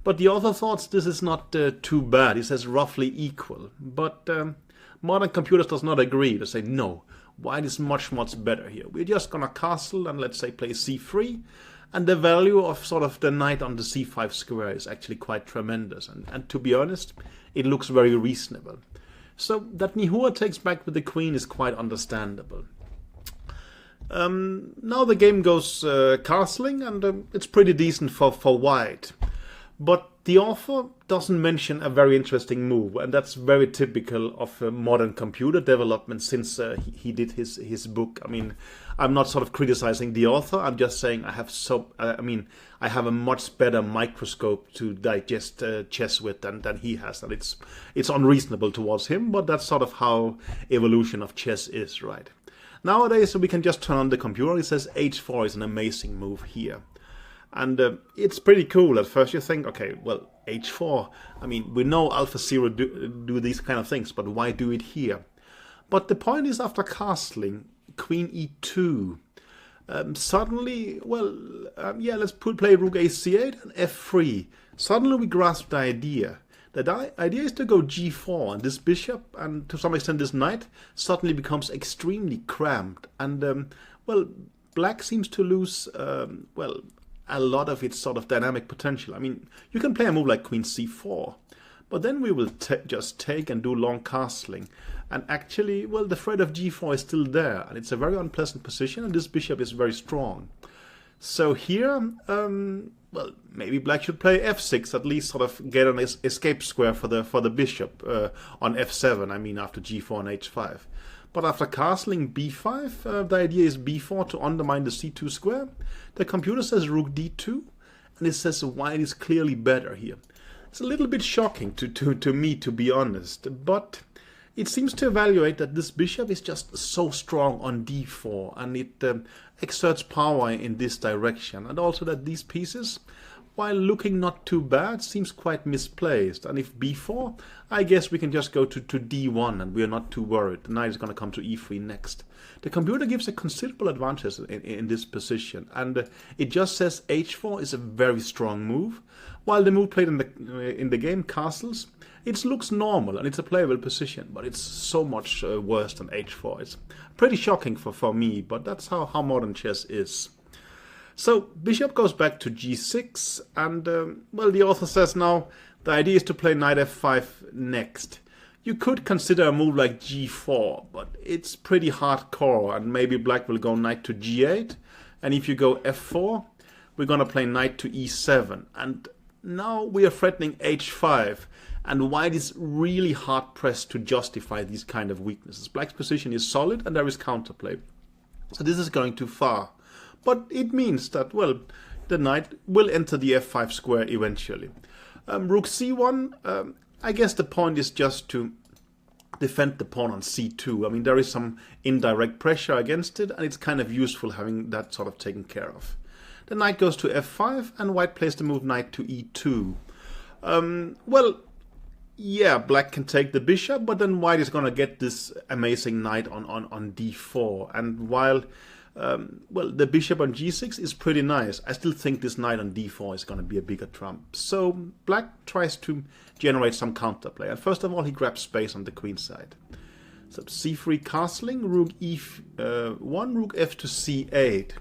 But the author thought this is not too bad. He says roughly equal. But modern computers does not agree. They say no, white is much, much better here. We're just going to castle and let's say play c3. And the value of sort of the knight on the c5 square is actually quite tremendous. And to be honest, it looks very reasonable. So that Nihua takes back with the queen is quite understandable. Now the game goes castling, and it's pretty decent for white. But the author doesn't mention a very interesting move, and that's very typical of modern computer development since he did his book. I mean, I'm not sort of criticizing the author. I'm just saying I have a much better microscope to digest chess with than he has, and it's unreasonable towards him. But that's sort of how evolution of chess is, right? Nowadays, we can just turn on the computer. It says h4 is an amazing move here. And it's pretty cool. At first you think, okay, well, h4, I mean, we know AlphaZero do these kind of things, but why do it here? But the point is, after castling, queen e2, suddenly, well, let's play rook ac8 and f3. Suddenly we grasp the idea. The idea is to go g4, and this bishop, and to some extent this knight, suddenly becomes extremely cramped. And, well, black seems to lose, a lot of its sort of dynamic potential. I mean, you can play a move like queen c4, but then we will just take and do long castling. And actually, well, the threat of g4 is still there, and it's a very unpleasant position, and this bishop is very strong. So here, well, maybe black should play f6, at least sort of get an escape square for the bishop on f7, I mean, after g4 and h5. But after castling b5, the idea is b4 to undermine the c2 square. The computer says rook d2, and it says white is clearly better here. It's a little bit shocking to me, to be honest, but it seems to evaluate that this bishop is just so strong on d4, and it exerts power in this direction, and also that these pieces, while looking not too bad, seems quite misplaced. And if b4, I guess we can just go to d1 and we are not too worried. The knight is going to come to e3 next. The computer gives a considerable advantage in this position, and it just says h4 is a very strong move, while the move played in the game, castles, it looks normal and it's a playable position, but it's so much worse than h4. It's pretty shocking for me, but that's how modern chess is. So bishop goes back to g6, and well, the author says now the idea is to play knight f5 next. You could consider a move like g4, but it's pretty hardcore, and maybe black will go knight to g8, and if you go f4, we're gonna play knight to e7, and now we are threatening h5, and white is really hard pressed to justify these kind of weaknesses. Black's position is solid and there is counterplay, so this is going too far. But it means that, well, the knight will enter the f5 square eventually. Rook c1, I guess the point is just to defend the pawn on c2. I mean, there is some indirect pressure against it, and it's kind of useful having that sort of taken care of. The knight goes to f5, and white plays the move knight to e2. Well, yeah, black can take the bishop, but then white is going to get this amazing knight on d4. And while well, the bishop on g6 is pretty nice, I still think this knight on d4 is going to be a bigger trump. So black tries to generate some counterplay, and first of all he grabs space on the queen side. So c3 castling, rook e1, rook f to c8.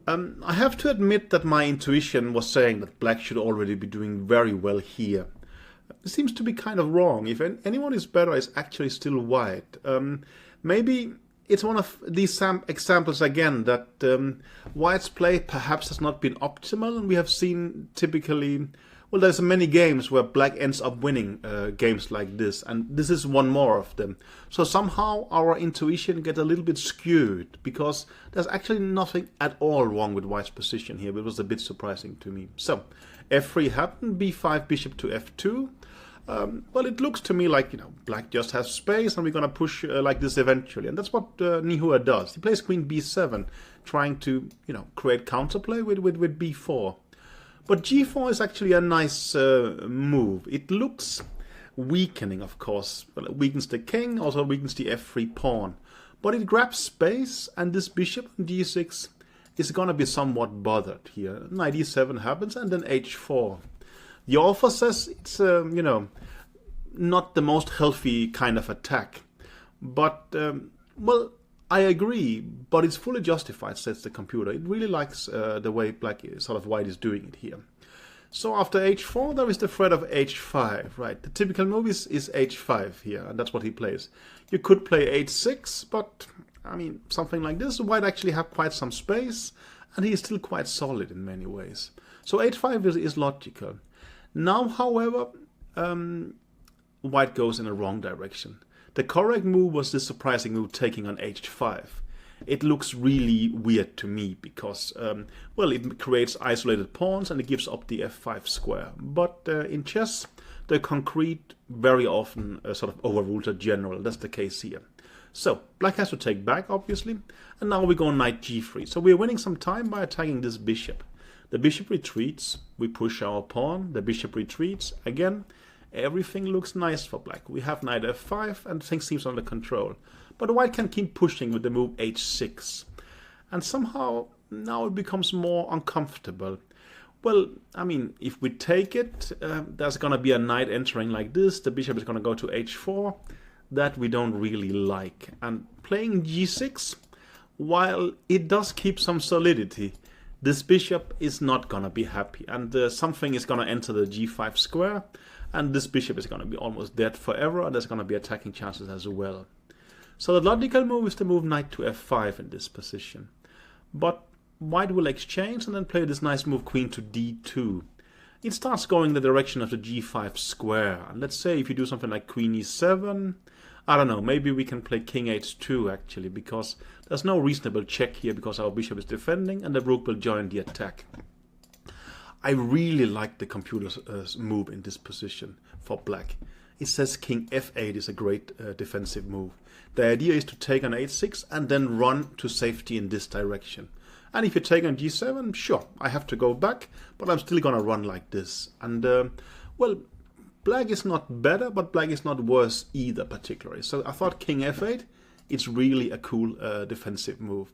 I have to admit that my intuition was saying that black should already be doing very well here. It seems to be kind of wrong. If anyone is better, it's actually still white. Maybe it's one of these examples again that white's play perhaps has not been optimal, and we have seen typically, well, there's many games where black ends up winning games like this, and this is one more of them. So somehow our intuition gets a little bit skewed, because there's actually nothing at all wrong with white's position here. It was a bit surprising to me. So f3 happened, b5, bishop to f2. Well, it looks to me like, black just has space and we're going to push like this eventually. And that's what Nihua does. He plays queen b7, trying to, create counterplay with b4. But g4 is actually a nice move. It looks weakening, of course. Well, it weakens the king, also weakens the f3 pawn. But it grabs space, and this bishop on g6 is going to be somewhat bothered here. Knight e7 happens, and then h4. The author says it's, not the most healthy kind of attack. But, well, I agree, but it's fully justified, says the computer. It really likes the way white is doing it here. So after h4, there is the threat of h5, right? The typical move is h5 here, and that's what he plays. You could play h6, but I mean, something like this, white actually have quite some space, and he is still quite solid in many ways. So h5 is logical. Now, however, white goes in a wrong direction. The correct move was this surprising move taking on h5. It looks really weird to me because, well, it creates isolated pawns and it gives up the f5 square. But in chess, the concrete very often sort of overrules a general. That's the case here. So black has to take back, obviously, and now we go knight g3. So we're winning some time by attacking this bishop. The bishop retreats, we push our pawn, the bishop retreats. Again, everything looks nice for black. We have knight f5 and things seems under control. But white can keep pushing with the move h6. And somehow now it becomes more uncomfortable. Well, I mean, if we take it, there's going to be a knight entering like this. The bishop is going to go to h4. That we don't really like. And playing g6, while it does keep some solidity, this bishop is not going to be happy. And something is going to enter the g5 square. And this bishop is going to be almost dead forever. And there's going to be attacking chances as well. So the logical move is to move knight to f5 in this position. But white will exchange and then play this nice move queen to d2. It starts going the direction of the g5 square. And let's say if you do something like queen e7, I don't know, maybe we can play king h2 actually, because there's no reasonable check here because our bishop is defending and the rook will join the attack. I really like the computer's move in this position for black. It says king f8 is a great defensive move. The idea is to take on h6 and then run to safety in this direction. And if you take on g7, sure, I have to go back, but I'm still going to run like this. And, well, black is not better, but black is not worse either particularly. So I thought king f8, it's really a cool defensive move.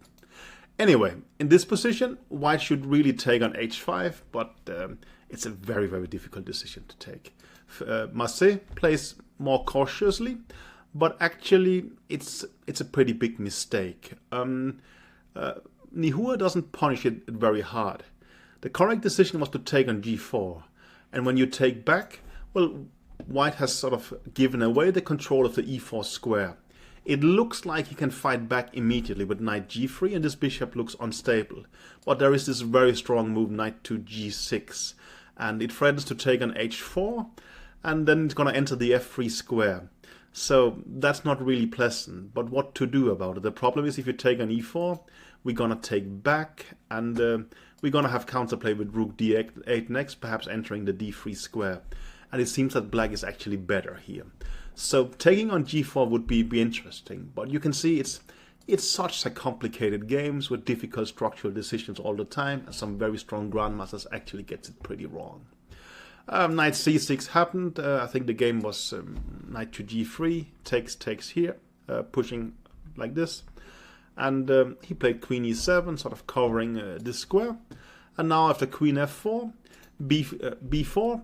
Anyway, in this position, white should really take on h5, but it's a very, very difficult decision to take. Massé plays more cautiously, but actually it's a pretty big mistake. Nihua doesn't punish it very hard. The correct decision was to take on g4. And when you take back, well, white has sort of given away the control of the e4 square. It looks like he can fight back immediately with knight g3 and this bishop looks unstable. But there is this very strong move knight to g6. And it threatens to take on h4 and then it's going to enter the f3 square. So that's not really pleasant, but what to do about it? The problem is if you take on e4, we're going to take back and we're going to have counterplay with rook d8 next, perhaps entering the d3 square. And it seems that black is actually better here. So taking on g4 would be interesting, but you can see it's such a complicated game with difficult structural decisions all the time, and some very strong grandmasters actually gets it pretty wrong. Knight c6 happened. I think the game was knight to g3, takes here, pushing like this. And he played queen e7, sort of covering this square. And now after queen f4, b4,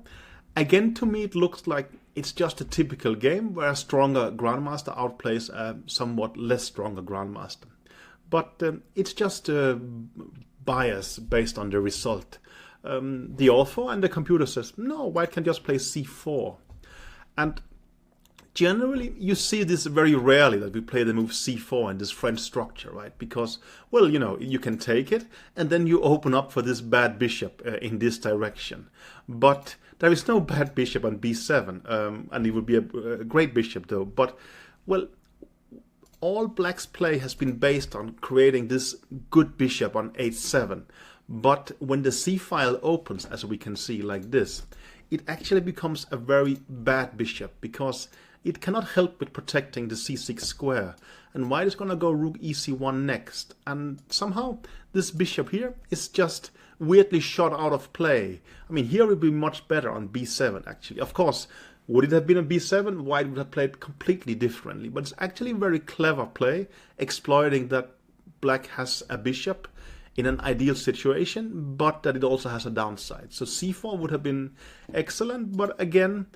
again to me it looks like it's just a typical game where a stronger grandmaster outplays a somewhat less stronger grandmaster. But it's just a bias based on the result. The author and the computer says, no, white can just play c4. And generally, you see this very rarely that we play the move c4 in this French structure, right? Because, well, you know, you can take it and then you open up for this bad bishop in this direction. But there is no bad bishop on b7, and it would be a great bishop though. But, well, all black's play has been based on creating this good bishop on h7. But when the c-file opens, as we can see like this, it actually becomes a very bad bishop because it cannot help with protecting the c6 square. And white is going to go rook ec1 next. And somehow this bishop here is just weirdly shot out of play. I mean, here it would be much better on b7 actually. Of course, would it have been on b7, white would have played completely differently. But it's actually a very clever play, exploiting that black has a bishop in an ideal situation, but that it also has a downside. So c4 would have been excellent, but again,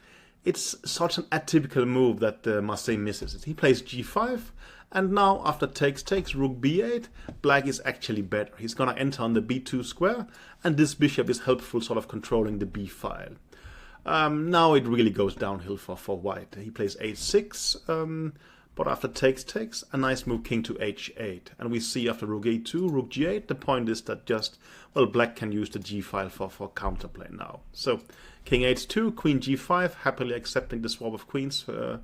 it's such an atypical move that Massé misses it. He plays g5, and now after takes, rook b8, black is actually better. He's going to enter on the b2 square, and this bishop is helpful sort of controlling the b file. Now it really goes downhill for white. He plays h6, But after takes, a nice move, king to h8. And we see after rook e2, rook g8, the point is that just, well, black can use the g file for counterplay now. So king h2, queen g5, happily accepting the swap of queens. Well,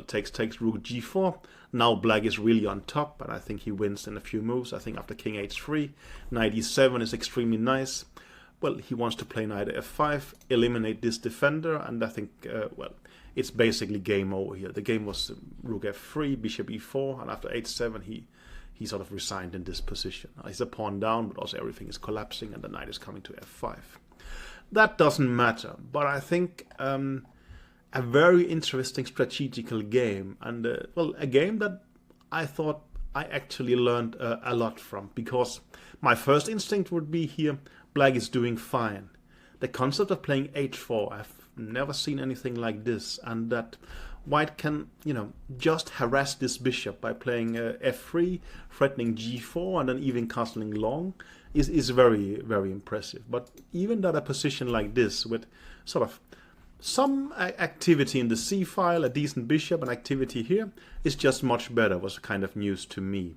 takes, rook g4. Now black is really on top, and I think he wins in a few moves. I think after king h3, knight e7 is extremely nice. Well, he wants to play knight f5, eliminate this defender, and I think, well, it's basically game over here. The game was rook f3, bishop e4, and after h7 he sort of resigned in this position. He's a pawn down, but also everything is collapsing, and the knight is coming to f5. That doesn't matter, but I think a very interesting strategical game, and well, a game that I thought I actually learned a lot from, because my first instinct would be here, black is doing fine. The concept of playing h4, I've never seen anything like this, and that white can, you know, just harass this bishop by playing f3, threatening g4, and then even castling long is very, very impressive. But even that a position like this with sort of some activity in the c file, a decent bishop, and activity here is just much better, was kind of news to me.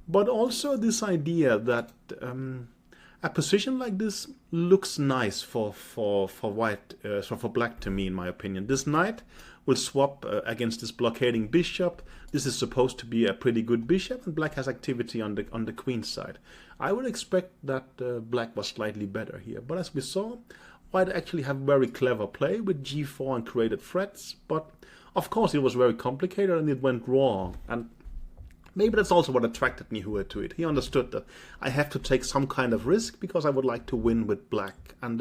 But also this idea that a position like this looks nice for white, so for black to me, in my opinion. This knight will swap against this blockading bishop. This is supposed to be a pretty good bishop, and black has activity on the queen side. I would expect that black was slightly better here, but as we saw, white actually have very clever play with g4 and created threats. But of course it was very complicated and it went wrong, and maybe that's also what attracted me to it. He understood that I have to take some kind of risk because I would like to win with black. And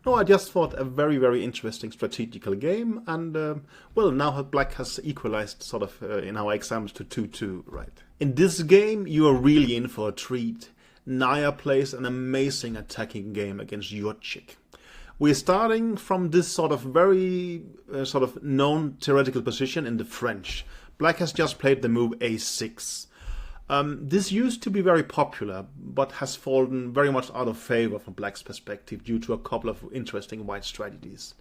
no, I just thought a very, very interesting strategical game. And well, now black has equalized sort of in our exams to 2-2, right? In this game, you are really in for a treat. Naya plays an amazing attacking game against Jurczyk. We're starting from this sort of very sort of known theoretical position in the French. Black has just played the move a6. This used to be very popular, but has fallen very much out of favor from black's perspective due to a couple of interesting white strategies.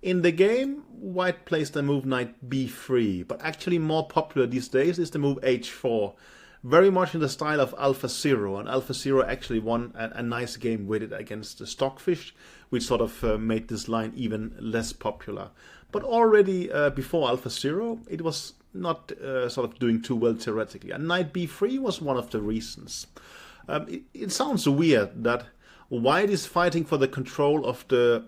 In the game, white plays the move knight b3, but actually more popular these days is the move h4. Very much in the style of AlphaZero, and AlphaZero actually won a nice game with it against the Stockfish, which sort of made this line even less popular. But already before AlphaZero, it was not sort of doing too well theoretically, and knight b3 was one of the reasons. It sounds weird that white is fighting for the control of the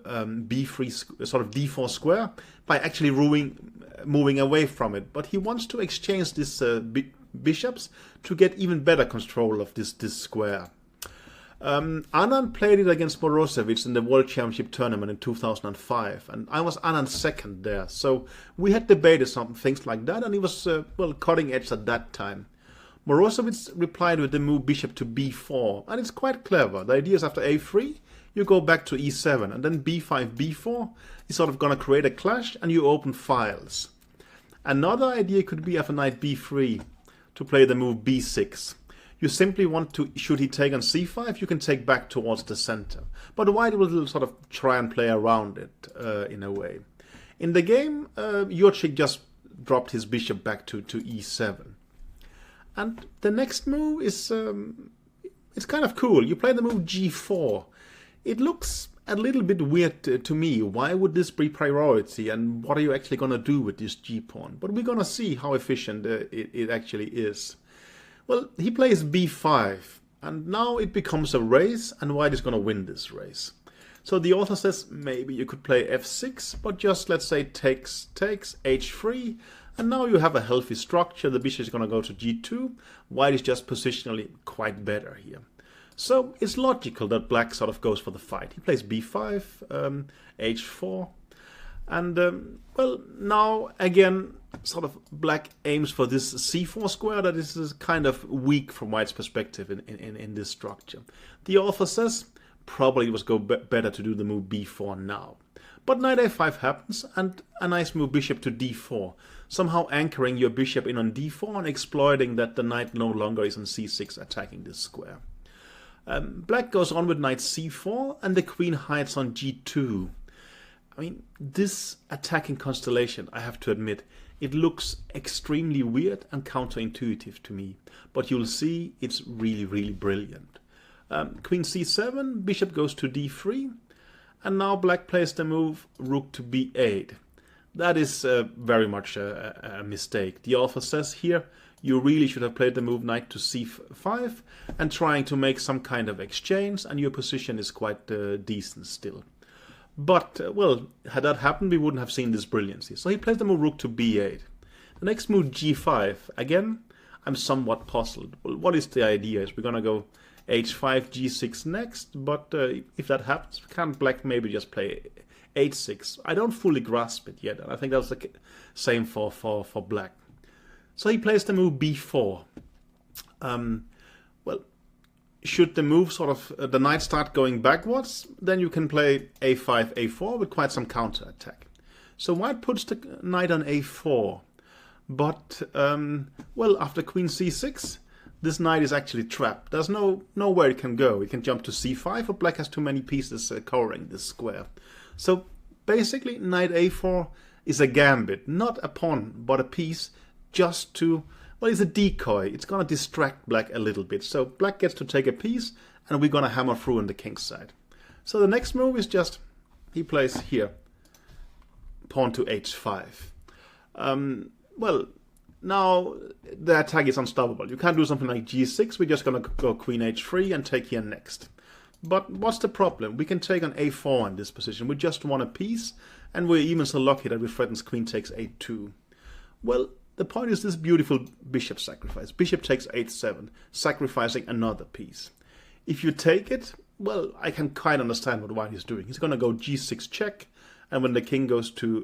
b3 sort of d4 square by actually moving away from it, but he wants to exchange this bishops to get even better control of this square. Anand played it against Morozevich in the World Championship tournament in 2005, and I was Anand's second there, so we had debated some things like that, and he was well, cutting edge at that time. Morozevich replied with the move bishop to b4, and it's quite clever. The idea is after a3 you go back to e7, and then b5 b4 is sort of gonna create a clash, and you open files. Another idea could be after knight b3 to play the move b6. You simply want to, should he take on c5, you can take back towards the center. But white will sort of try and play around it in a way. In the game, Jurczyk just dropped his bishop back to e7. And the next move is it's kind of cool. You play the move g4. It looks a little bit weird to me. Why would this be priority, and what are you actually going to do with this g-pawn? But we're going to see how efficient it actually is. Well, he plays b5, and now it becomes a race, and white is going to win this race. So the author says maybe you could play f6, but just let's say takes h3, and now you have a healthy structure. The bishop is going to go to g2. White is just positionally quite better here. So it's logical that black sort of goes for the fight. He plays b5, h4, and well, now again sort of black aims for this c4 square that is kind of weak from white's perspective in this structure. The author says probably it was better to do the move b4 now. But knight a5 happens, and a nice move bishop to d4, somehow anchoring your bishop in on d4 and exploiting that the knight no longer is on c6 attacking this square. Black goes on with knight c4, and the queen hides on g2. I mean, this attacking constellation, I have to admit, It looks extremely weird and counterintuitive to me, but you'll see it's really, really brilliant. Queen c7, bishop goes to d3, and now black plays the move rook to b8. That is very much a mistake. The author says here you really should have played the move knight to c5 and trying to make some kind of exchange, and your position is quite decent still. But, well, had that happened, we wouldn't have seen this brilliancy. So he plays the move rook to b8. The next move, g5. Again, I'm somewhat puzzled. Well, what is the idea? Is we're going to go h5, g6 next, but if that happens, can't black maybe just play h6? I don't fully grasp it yet, and I think that's the same for black. So he plays the move b4. Well, should the move sort of, the knight start going backwards, then you can play a5, a4 with quite some counter attack. So white puts the knight on a4, but, well, after queen c6, this knight is actually trapped. There's nowhere it can go. It can jump to c5, but black has too many pieces covering this square. So basically, knight a4 is a gambit, not a pawn, but a piece just to, well, it's a decoy. It's going to distract black a little bit. So black gets to take a piece, and we're going to hammer through on the king's side. So the next move is just, he plays here, pawn to h5. Well, now the attack is unstoppable. You can't do something like g6. We're just going to go queen h3 and take here next. But what's the problem? We can take on a4 in this position. We just want a piece, and we're even so lucky that we threatens queen takes a2. Well, the point is this beautiful bishop sacrifice. Bishop takes h7, sacrificing another piece. If you take it, well, I can quite understand what white is doing. He's going to go g6 check, and when the king goes to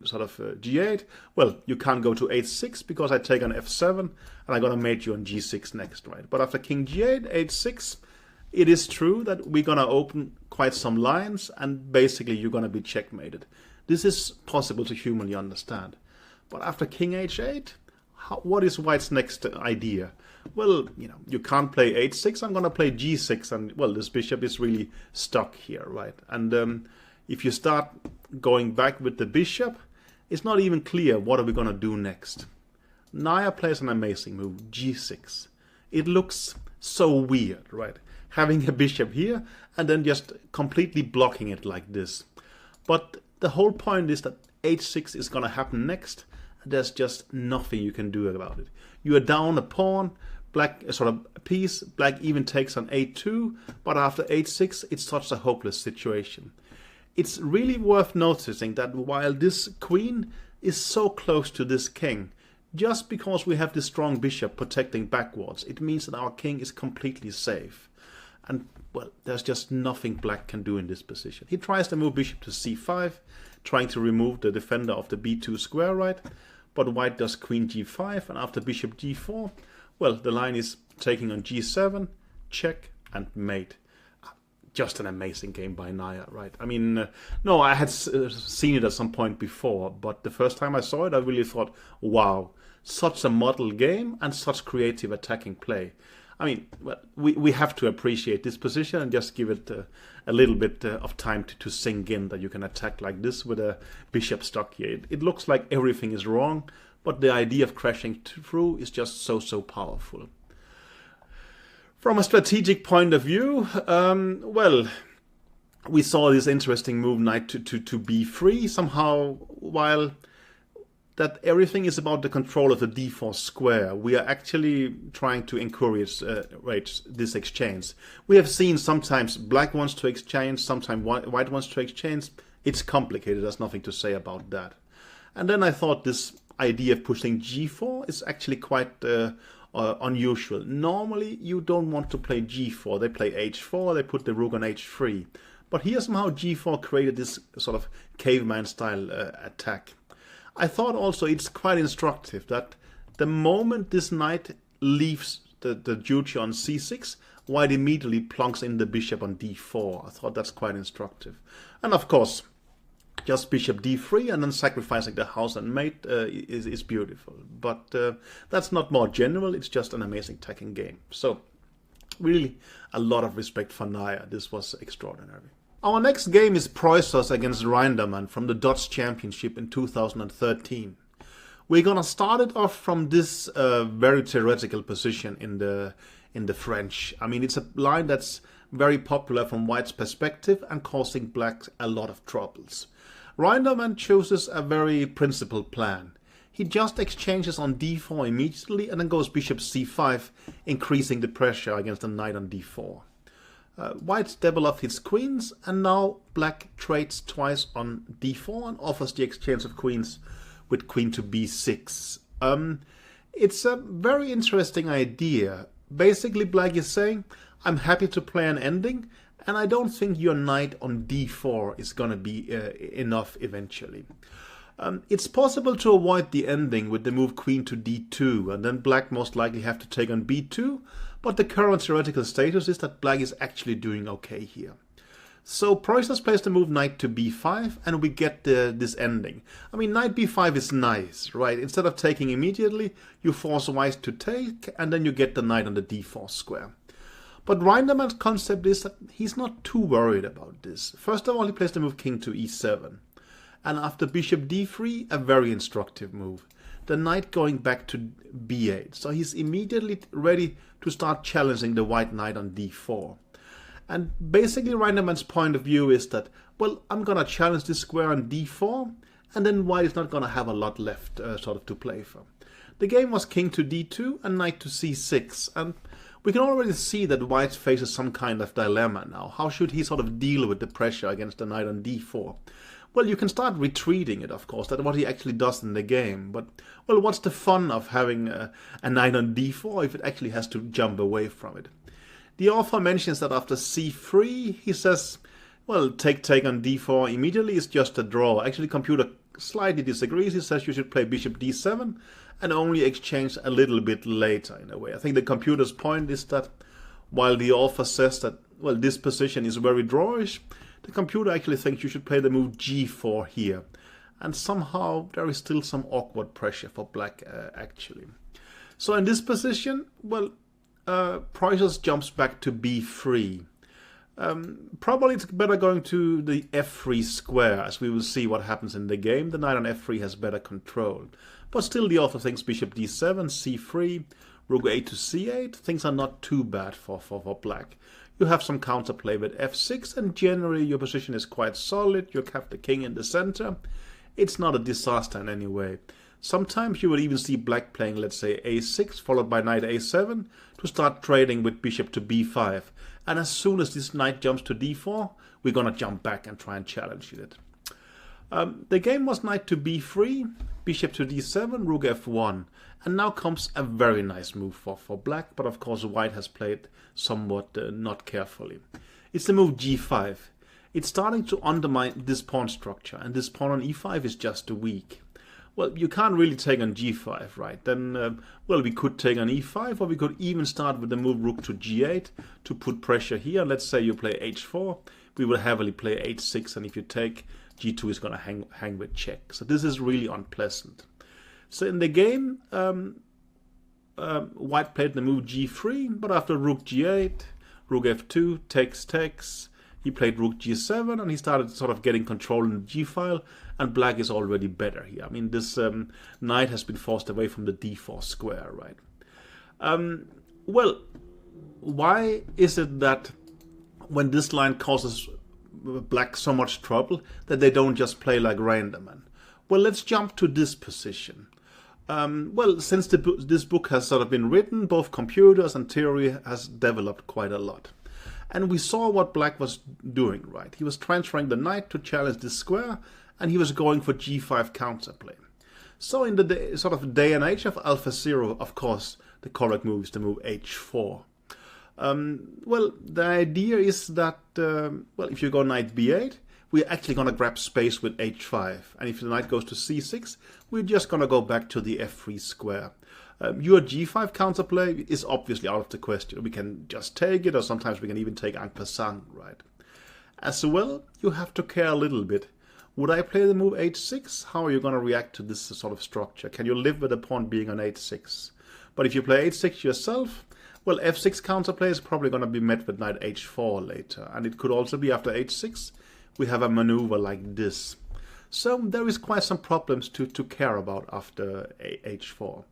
g8, well, you can't go to h6 because I take on f7, and I'm going to mate you on g6 next, right? But after king g8, h6, it is true that we're going to open quite some lines, and basically you're going to be checkmated. This is possible to humanly understand. But after king h8, what is white's next idea? Well, you know, you can't play h6, I'm going to play g6, and, well, this bishop is really stuck here, right? And if you start going back with the bishop, it's not even clear what are we going to do next. Naya plays an amazing move, g6. It looks so weird, right? Having a bishop here and then just completely blocking it like this. But the whole point is that h6 is going to happen next. There's just nothing you can do about it. You are down a pawn, black sort of a piece, black even takes on a2, but after h6 it's such a hopeless situation. It's really worth noticing that while this queen is so close to this king, just because we have this strong bishop protecting backwards, it means that our king is completely safe. And, well, there's just nothing black can do in this position. He tries to move bishop to c5, trying to remove the defender of the b2 square, right? But white does queen g5, and after bishop g4, well, the line is taking on g7, check, and mate. Just an amazing game by Naya, right? I mean, no, I had seen it at some point before, but the first time I saw it, I really thought, wow, such a model game and such creative attacking play. I mean, we have to appreciate this position and just give it a little bit of time to sink in that you can attack like this with a bishop stuck here. It looks like everything is wrong, but the idea of crashing through is just so powerful. From a strategic point of view, well, we saw this interesting move knight to b3 somehow, while that everything is about the control of the d4 square. We are actually trying to encourage this exchange. We have seen sometimes black wants to exchange, sometimes white wants to exchange. It's complicated, there's nothing to say about that. And then I thought this idea of pushing g4 is actually quite unusual. Normally you don't want to play g4, they play h4, they put the rook on h3. But here somehow g4 created this sort of caveman style attack. I thought also it's quite instructive that the moment this knight leaves the duchy on c6, white immediately plunks in the bishop on d4. I thought that's quite instructive. And of course, just bishop d3 and then sacrificing the house and mate is beautiful. But that's not more general, it's just an amazing attacking game. So, really a lot of respect for Naya. This was extraordinary. Our next game is Preußers against Reinderman from the Dutch Championship in 2013. We're gonna start it off from this very theoretical position in the French. I mean, it's a line that's very popular from white's perspective and causing black a lot of troubles. Rinderman chooses a very principled plan. He just exchanges on d4 immediately and then goes bishop c5, increasing the pressure against the knight on d4. White develops his queens, and now black trades twice on d4 and offers the exchange of queens with queen to b6. It's a very interesting idea. Basically, black is saying, I'm happy to play an ending, and I don't think your knight on d4 is going to be enough eventually. It's possible to avoid the ending with the move queen to d2, and then black most likely have to take on b2, but the current theoretical status is that black is actually doing okay here. So Preussers plays the move knight to b5, and we get this ending. I mean, knight b5 is nice, right? Instead of taking immediately, you force white to take, and then you get the knight on the d4 square. But Rinderman's concept is that he's not too worried about this. First of all, he plays the move king to e7. And after bishop d3, a very instructive move. The knight going back to b8. So he's immediately ready to start challenging the white knight on d4. And basically Rinderman's point of view is that, well, I'm going to challenge this square on d4, and then white is not going to have a lot left sort of to play for. The game was king to d2 and knight to c6, and we can already see that white faces some kind of dilemma now. How should he sort of deal with the pressure against the knight on d4? Well, you can start retreating it, of course. That's what he actually does in the game. But, well, what's the fun of having a knight on d4 if it actually has to jump away from it? The author mentions that after c3, he says, well, take on d4 immediately is just a draw. Actually, computer slightly disagrees. He says you should play bishop d7 and only exchange a little bit later, in a way. I think the computer's point is that while the author says that, well, this position is very drawish, the computer actually thinks you should play the move g4 here. And somehow there is still some awkward pressure for black, actually. So in this position, well, Preussers jumps back to b3. Probably it's better going to the f3 square, as we will see what happens in the game. The knight on f3 has better control. But still the author thinks bishop d7, c3, rook a to c8. Things are not too bad for black. You have some counterplay with f6, and generally your position is quite solid. You have the king in the center. It's not a disaster in any way. Sometimes you will even see black playing, let's say, a6, followed by knight a7, to start trading with bishop to b5. And as soon as this knight jumps to d4, we're going to jump back and try and challenge it. The game was knight to b3, bishop to d7, rook f1. And now comes a very nice move for black, but of course white has played somewhat not carefully. It's the move g5. It's starting to undermine this pawn structure, and this pawn on e5 is just too weak. Well, you can't really take on g5, right? Then, well, we could take on e5, or we could even start with the move rook to g8 to put pressure here. Let's say you play h4, we will heavily play h6, and if you take, g2 is going to hang with check. So this is really unpleasant. So in the game, white played the move g3, but after rook g8, rook f2, takes, he played rook g7, and he started sort of getting control in the g-file, and black is already better here. I mean, this knight has been forced away from the d4 square, right? Well, why is it that when this line causes black so much trouble that they don't just play like Rinderman? Well, let's jump to this position. Well, since this book has sort of been written, both computers and theory has developed quite a lot. And we saw what black was doing, right? He was transferring the knight to challenge this square, and he was going for g5 counterplay. So in the sort of day and age of AlphaZero, of course, the correct move is to move h4. Well, the idea is that, well, if you go knight b8, we're actually going to grab space with h5. And if the knight goes to c6, we're just going to go back to the f3 square. Your g5 counterplay is obviously out of the question. We can just take it, or sometimes we can even take en passant, right? As well, you have to care a little bit. Would I play the move h6? How are you going to react to this sort of structure? Can you live with the pawn being on h6? But if you play h6 yourself, well, f6 counterplay is probably going to be met with knight h4 later. And it could also be after h6, we have a maneuver like this. So there is quite some problems to care about after h4.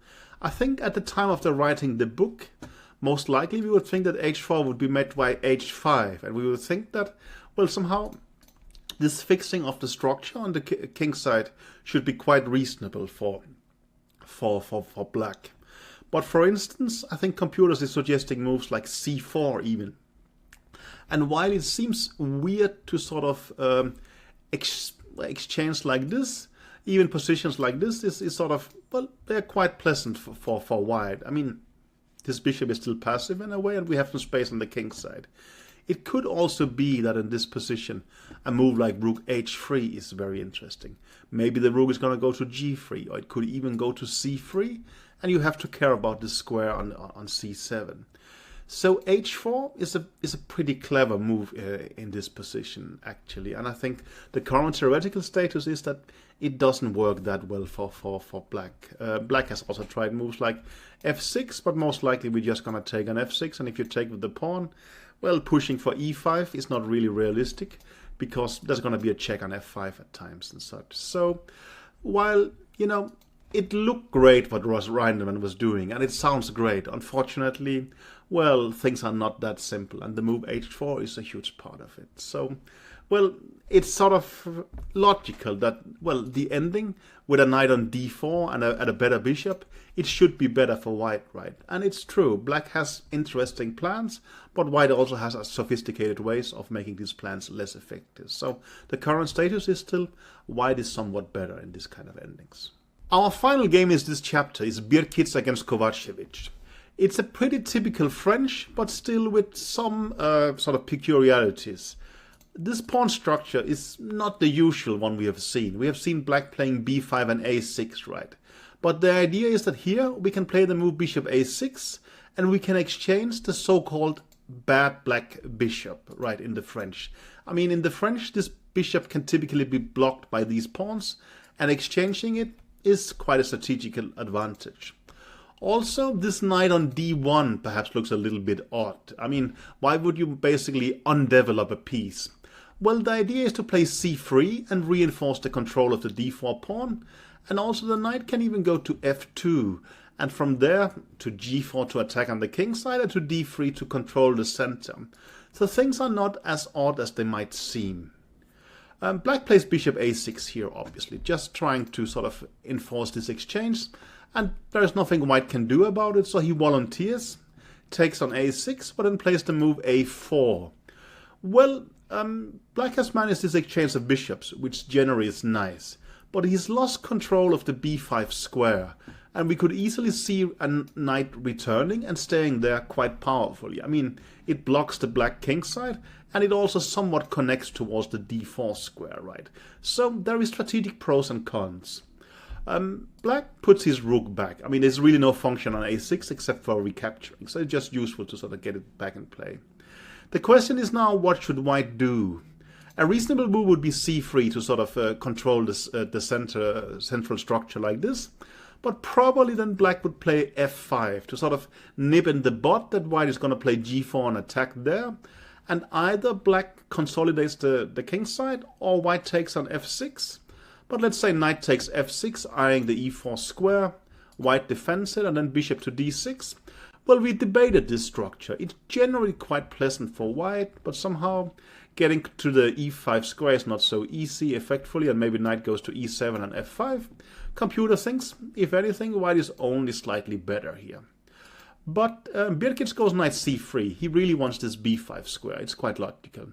I think at the time of the writing the book, most likely we would think that h4 would be met by h5, and we would think that, well, somehow this fixing of the structure on the king side should be quite reasonable for black. But for instance, I think computers is suggesting moves like c4 even. And while it seems weird to sort of exchange like this, even positions like this is sort of, well, they're quite pleasant for white. I mean, this bishop is still passive in a way, and we have some space on the king side. It could also be that in this position, a move like rook h3 is very interesting. Maybe the rook is going to go to g3, or it could even go to c3, and you have to care about the square on c7. So h4 is a pretty clever move in this position, actually. And I think the current theoretical status is that it doesn't work that well for black. Black has also tried moves like f6, but most likely we're just going to take on f6. And if you take with the pawn, well, pushing for e5 is not really realistic, because there's going to be a check on f5 at times and such. So while, you know, it looked great what Ross Reinderman was doing, and it sounds great, unfortunately, well, things are not that simple, and the move h4 is a huge part of it. So, well, it's sort of logical that, well, the ending with a knight on d4 and a better bishop, it should be better for white, right? And it's true, black has interesting plans, but white also has sophisticated ways of making these plans less effective. So the current status is still white is somewhat better in this kind of endings. Our final game is this chapter, is Birkic against Kovacevic. It's a pretty typical French, but still with some sort of peculiarities. This pawn structure is not the usual one we have seen. We have seen black playing b5 and a6, right? But the idea is that here we can play the move bishop a6, and we can exchange the so-called bad black bishop, right, in the French. I mean, in the French, this bishop can typically be blocked by these pawns, and exchanging it is quite a strategical advantage. Also, this knight on d1 perhaps looks a little bit odd. I mean, why would you basically undevelop a piece? Well, the idea is to play c3 and reinforce the control of the d4 pawn, and also the knight can even go to f2, and from there to g4 to attack on the king side, and to d3 to control the center. So things are not as odd as they might seem. Black plays bishop a6 here, obviously, just trying to sort of enforce this exchange, and there is nothing white can do about it, so he volunteers, takes on a6, but then plays the move a4. Well, black has managed this exchange of bishops, which generally is nice, but he's lost control of the b5 square, and we could easily see a knight returning and staying there quite powerfully. I mean, it blocks the black king side, and it also somewhat connects towards the d4 square, right? So there is strategic pros and cons. Black puts his rook back. I mean, there's really no function on a6 except for recapturing, so it's just useful to sort of get it back in play. The question is now, what should white do? A reasonable move would be c3 to sort of control this, the central structure like this, but probably then black would play f5 to sort of nip in the bud that white is going to play g4 and attack there, and either black consolidates the king side or white takes on f6. But let's say knight takes f6, eyeing the e4 square, white defends it, and then bishop to d6. Well, we debated this structure. It's generally quite pleasant for white, but somehow getting to the e5 square is not so easy effectively, and maybe knight goes to e7 and f5. Computer thinks, if anything, white is only slightly better here. But Birkic goes knight c3. He really wants this b5 square. It's quite logical.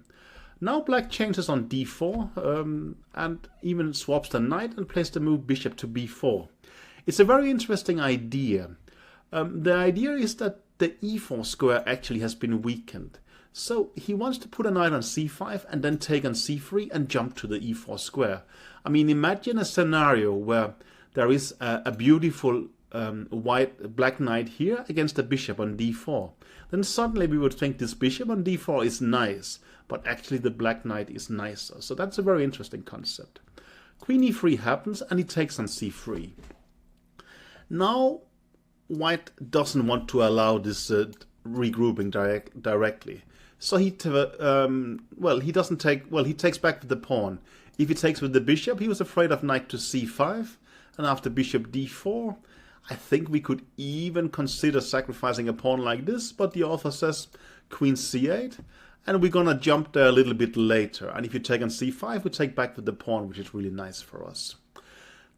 Now black changes on d4 and even swaps the knight and plays the move bishop to b4. It's a very interesting idea. The idea is that the e4 square actually has been weakened. So he wants to put a knight on c5 and then take on c3 and jump to the e4 square. I mean, imagine a scenario where there is a beautiful black knight here against a bishop on d4. Then suddenly we would think this bishop on d4 is nice, but actually the black knight is nicer. So that's a very interesting concept. Queen e3 happens and he takes on c3. Now white doesn't want to allow this regrouping directly. So he takes back the pawn. If he takes with the bishop, he was afraid of knight to c5, and after bishop d4, I think we could even consider sacrificing a pawn like this, but the author says queen c8, and we're gonna jump there a little bit later. And if you take on c5, we take back with the pawn, which is really nice for us.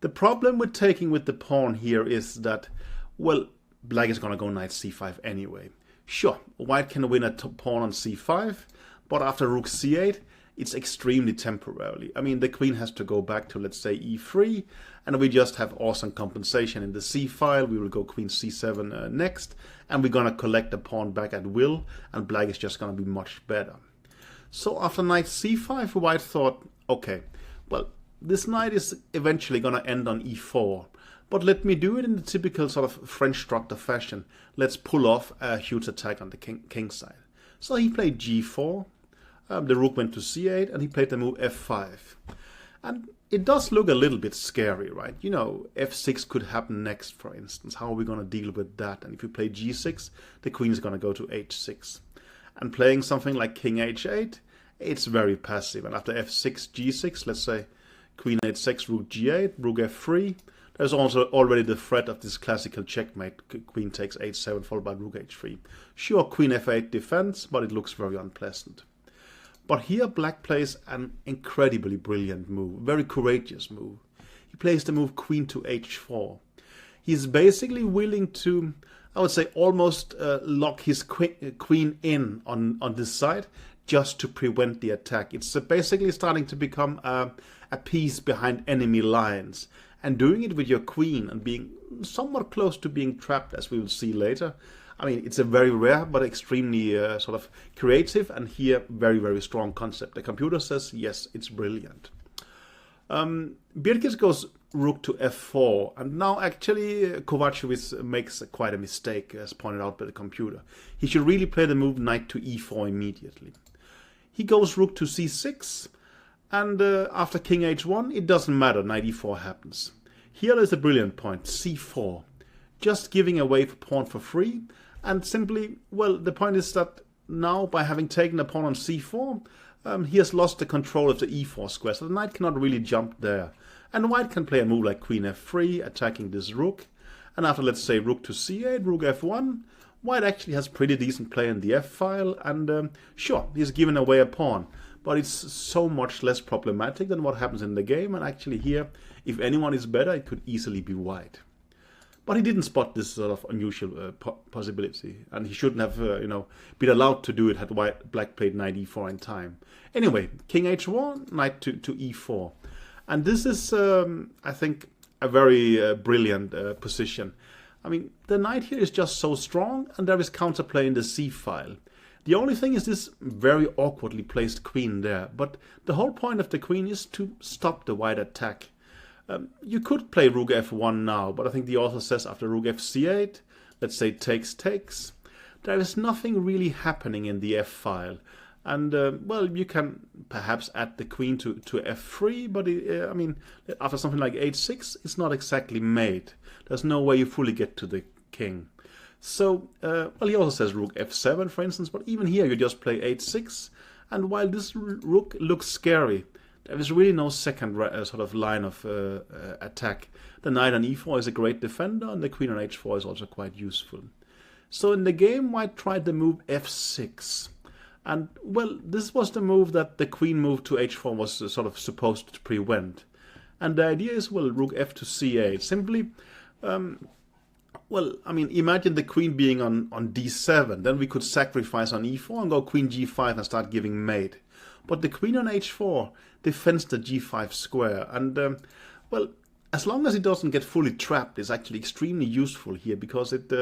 The problem with taking with the pawn here is that, well, black is gonna go knight c5 anyway. Sure, white can win a pawn on c5, but after rook c8, it's extremely temporarily. I mean, the queen has to go back to, let's say, e3, and we just have awesome compensation in the c file. We will go queen c7 next, and we're gonna collect the pawn back at will, and black is just gonna be much better. So after knight c5, white thought, okay, well, this knight is eventually gonna end on e4, but let me do it in the typical sort of French structure fashion. Let's pull off a huge attack on the king side. So he played g4, the rook went to c8, and he played the move f5. And it does look a little bit scary, right? You know, f6 could happen next, for instance. How are we going to deal with that? And if you play g6, the queen is going to go to h6. And playing something like king h8, it's very passive. And after f6, g6, let's say queen h6, rook g8, rook f3, there's also already the threat of this classical checkmate. Queen takes h7 followed by rook h3. Sure, queen f8 defense, but it looks very unpleasant. But here black plays an incredibly brilliant move, very courageous move. He plays the move queen to h4. He's basically willing to, I would say, almost lock his queen in on this side just to prevent the attack. It's basically starting to become a piece behind enemy lines. And doing it with your queen and being somewhat close to being trapped, as we will see later. I mean, it's a very rare but extremely sort of creative and here very, very strong concept. The computer says, yes, it's brilliant. Bjerkes goes rook to f4, and now actually Kovacevic makes quite a mistake, as pointed out by the computer. He should really play the move knight to e4 immediately. He goes rook to c6, and after king h1, it doesn't matter, knight e4 happens. Here is a brilliant point, c4. Just giving away the pawn for free, and simply, well, the point is that now by having taken a pawn on c4, he has lost the control of the e4 square, so the knight cannot really jump there. And white can play a move like queen f3, attacking this rook, and after, let's say, rook to c8, rook f1, white actually has pretty decent play in the f file, and sure, he's given away a pawn, but it's so much less problematic than what happens in the game, and actually here, if anyone is better, it could easily be white. But he didn't spot this sort of unusual possibility, and he shouldn't have, been allowed to do it had black played knight e4 in time. Anyway, king h1, knight to e4, and this is, I think, a very brilliant position. I mean, the knight here is just so strong, and there is counterplay in the c file. The only thing is this very awkwardly placed queen there, but the whole point of the queen is to stop the white attack. You could play rook f1 now, but I think the author says after rook fc8, let's say takes, there is nothing really happening in the f file. And, well, you can perhaps add the queen to f3, but, I mean, after something like h6, it's not exactly made. There's no way you fully get to the king. So, well, he also says rook f7, for instance, but even here you just play h6, and while this rook looks scary, there is really no second sort of line of attack. The knight on e4 is a great defender, and the queen on h4 is also quite useful. So in the game, white tried the move f6. And, well, this was the move that the queen move to h4 was sort of supposed to prevent. And the idea is, well, rook f to c8. Simply, well, I mean, imagine the queen being on d7. Then we could sacrifice on e4 and go queen g5 and start giving mate. But the queen on h4 defends the g5 square. And, well, as long as it doesn't get fully trapped, it's actually extremely useful here because it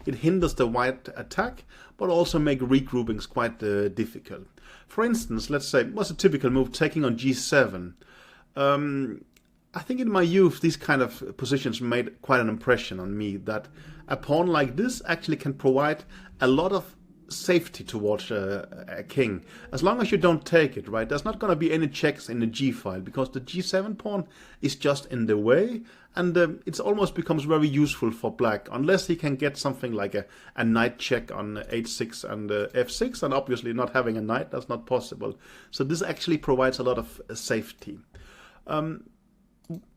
hinders the white attack, but also make regroupings quite difficult. For instance, let's say, what's a typical move? Taking on g7. I think in my youth, these kind of positions made quite an impression on me, that a pawn like this actually can provide a lot of safety towards a king. As long as you don't take it, right? There's not going to be any checks in the g file because the g7 pawn is just in the way, and it almost becomes very useful for black unless he can get something like a knight check on h6 and f6, and obviously not having a knight, that's not possible. So this actually provides a lot of safety.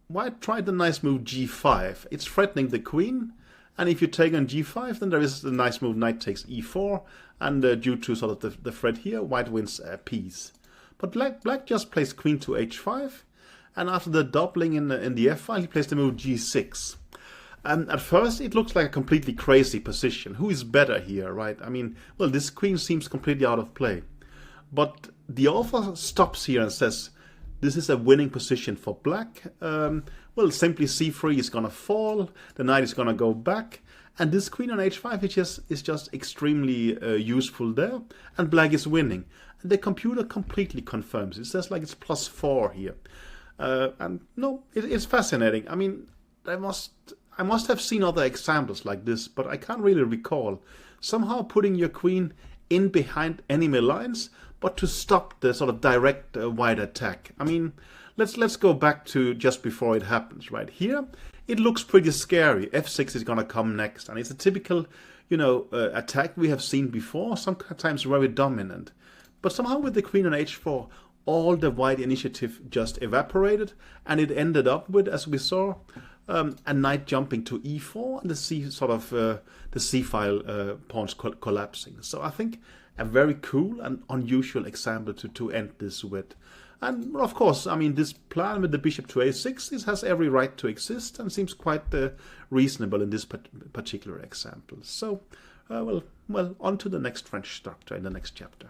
White tried the nice move g5. It's threatening the queen, and if you take on g5, then there is the nice move knight takes e4, and due to sort of the threat here, white wins a piece. But black just plays queen to h5, and after the doubling in the f-file, he plays the move g6. And at first, it looks like a completely crazy position. Who is better here, right? I mean, well, this queen seems completely out of play. But the author stops here and says, this is a winning position for black. Well, simply c3 is going to fall, the knight is going to go back, and this queen on h5 is just extremely useful there, and black is winning. And the computer completely confirms. It says like it's +4 here. And no, it's fascinating. I mean, I must have seen other examples like this, but I can't really recall. Somehow putting your queen in behind enemy lines, but to stop the sort of direct white attack. I mean, let's go back to just before it happens, right? Here, it looks pretty scary. f6 is gonna come next, and it's a typical, you know, attack we have seen before, sometimes very dominant. But somehow with the queen on h4, all the white initiative just evaporated, and it ended up with, as we saw, a knight jumping to e4, and the c-file pawns collapsing. So I think a very cool and unusual example to end this with. And of course, I mean, this plan with the bishop to a6, this has every right to exist and seems quite reasonable in this particular example. So, well, on to the next French structure in the next chapter.